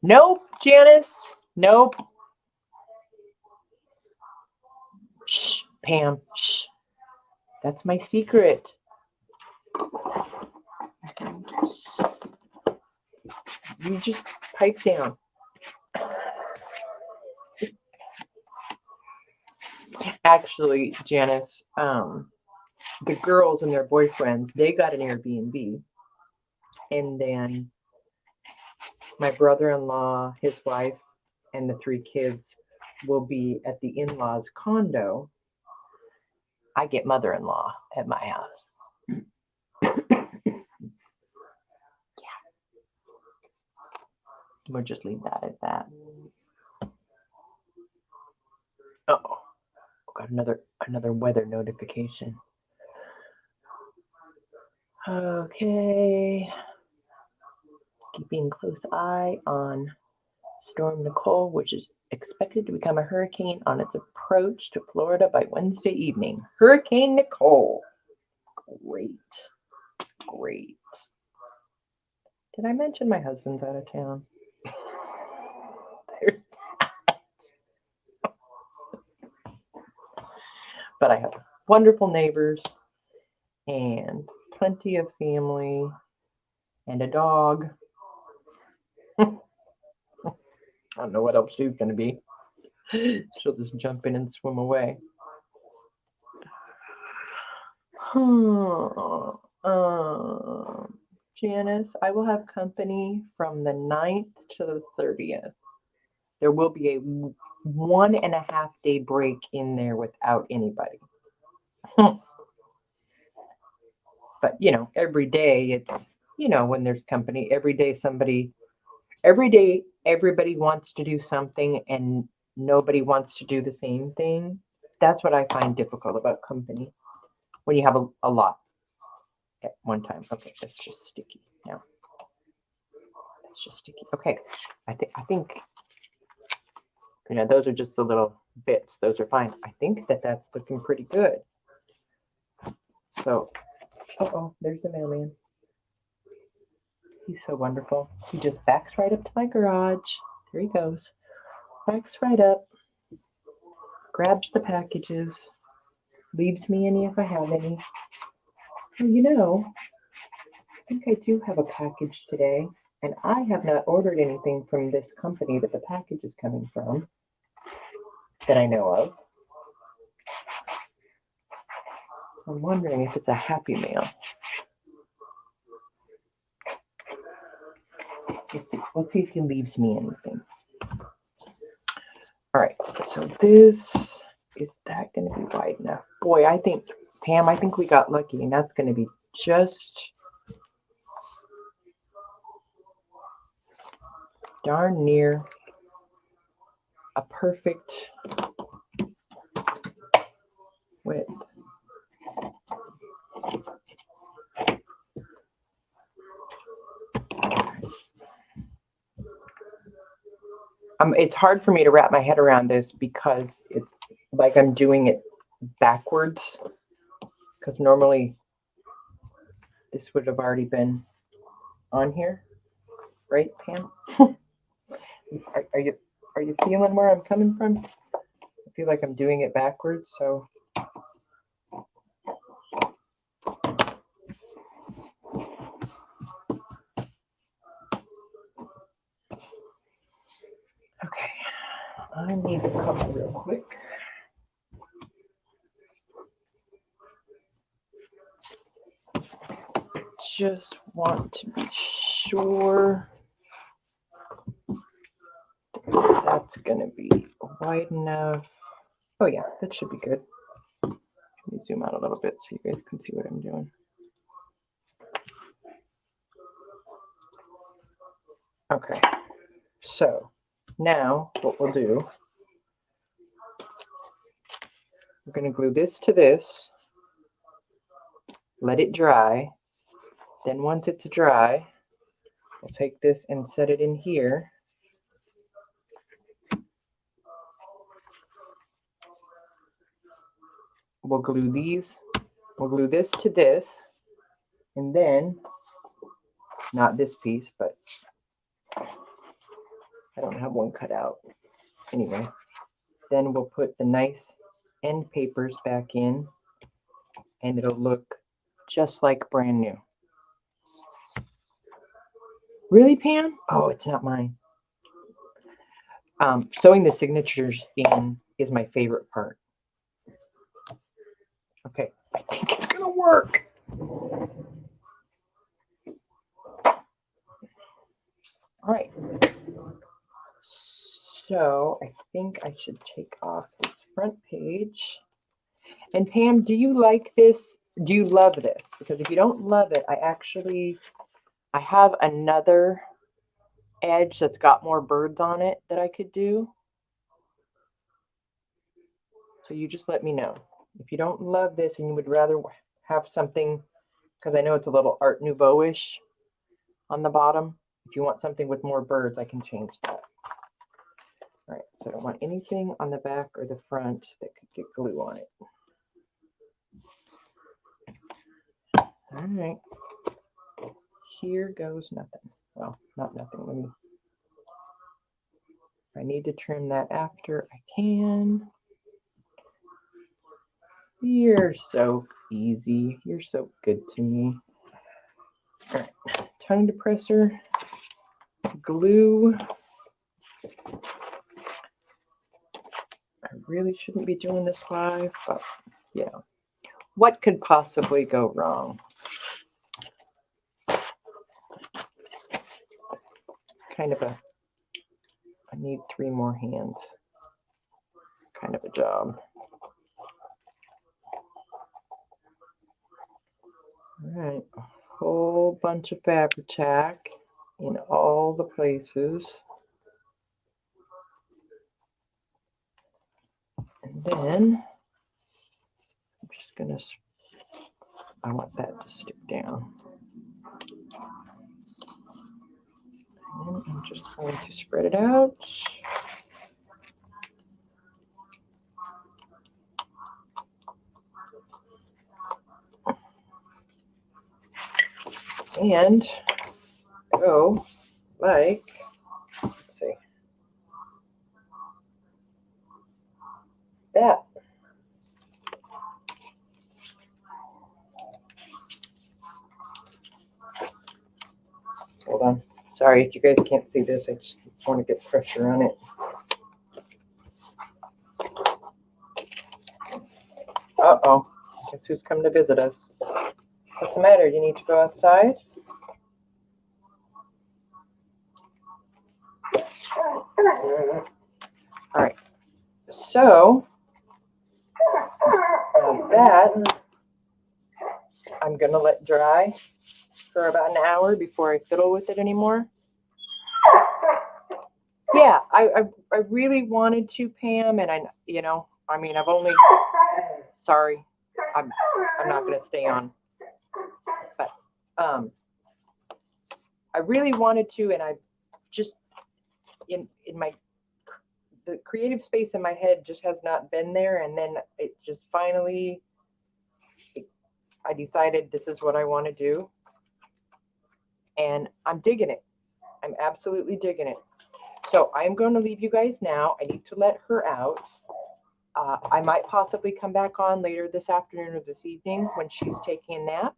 Nope, Janice. Nope. Shh, Pam. Shh. That's my secret. You just pipe down. Actually, Janice, the girls and their boyfriends, they got an Airbnb. And then my brother-in-law, his wife, and the 3 kids will be at the in-laws condo. I get mother-in-law at my house. Yeah. We'll just leave that at that. Uh-oh. Got another weather notification. Okay. Keeping close eye on Storm Nicole, which is expected to become a hurricane on its approach to Florida by Wednesday evening. Hurricane Nicole. Great. Great. Did I mention my husband's out of town? There's that. But I have wonderful neighbors and plenty of family and a dog. I don't know what else she's going to be. She'll just jump in and swim away. Janice, I will have company from the 9th to the 30th. There will be a 1.5 day break in there without anybody. But, every day it's, when there's company, every day everybody wants to do something and nobody wants to do the same thing. That's what I find difficult about company when you have a lot at one time. Okay, that's just sticky now. That's just sticky. Okay, I think those are just the little bits. Those are fine. I think that's looking pretty good. So, there's the mailman. He's so wonderful. He just backs right up to my garage. There he goes. Backs right up. Grabs the packages. Leaves me any if I have any. Well, I think I do have a package today. And I have not ordered anything from this company that the package is coming from that I know of. I'm wondering if it's a Happy Mail. Let's see if he leaves me anything. All right, so is that going to be wide enough? Boy, Pam, I think we got lucky, and that's going to be just darn near a perfect width. It's hard for me to wrap my head around this because it's like I'm doing it backwards. Because normally this would have already been on here, right, Pam? Are you feeling where I'm coming from? I feel like I'm doing it backwards, so. I need a couple real quick. Just want to be sure that's going to be wide enough. Oh yeah, that should be good. Let me zoom out a little bit so you guys can see what I'm doing. Okay, so now what we'll do, we're going to glue this to this, let it dry. Then once it's dry, we'll take this and set it in here. We'll glue this to this, and then, not this piece, but I don't have one cut out. Anyway, then we'll put the nice end papers back in, and it'll look just like brand new. Really, Pam? Oh, it's not mine. Sewing the signatures in is my favorite part. Okay, I think it's gonna work. All right. So I think I should take off this front page. And Pam, do you like this? Do you love this? Because if you don't love it, I have another edge that's got more birds on it that I could do. So you just let me know. If you don't love this and you would rather have something, because I know it's a little Art Nouveau-ish on the bottom. If you want something with more birds, I can change that. All right, so I don't want anything on the back or the front that could get glue on it. All right, here goes nothing. Well, not nothing. If I need to trim that after, I can. You're so easy. You're so good to me. All right, tongue depressor, glue. I really shouldn't be doing this live, but yeah. What could possibly go wrong? Kind of I need 3 more hands. Kind of a job. All right, a whole bunch of Fabri-Tac in all the places. And then I'm just gonna, I want that to stick down. And then I'm just going to spread it out. And go like, let's see, that. Hold on. Sorry if you guys can't see this. I just want to get pressure on it. Uh-oh. Guess who's come to visit us? What's the matter? You need to go outside? All right. So that I'm going to let dry for about an hour before I fiddle with it anymore. Yeah, I really wanted to, Pam, and I've only, sorry, I'm not going to stay on, but I really wanted to, and I just in the creative space in my head just has not been there, and then it just finally, I decided this is what I want to do, and I'm digging it. I'm absolutely digging it. So I'm going to leave you guys now. I need to let her out. I might possibly come back on later this afternoon or this evening when she's taking a nap.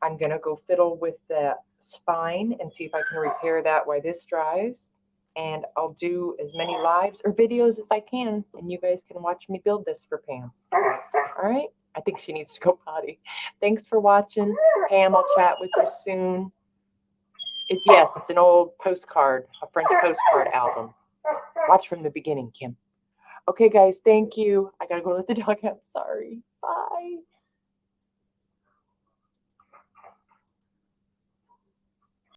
I'm going to go fiddle with the spine and see if I can repair that while this dries. And I'll do as many lives or videos as I can, and you guys can watch me build this for Pam. All right? I think she needs to go potty. Thanks for watching. Pam, I'll chat with you soon. Yes, it's an old postcard, a French postcard album. Watch from the beginning, Kim. Okay, guys, thank you. I gotta go let the dog out. Sorry. Bye.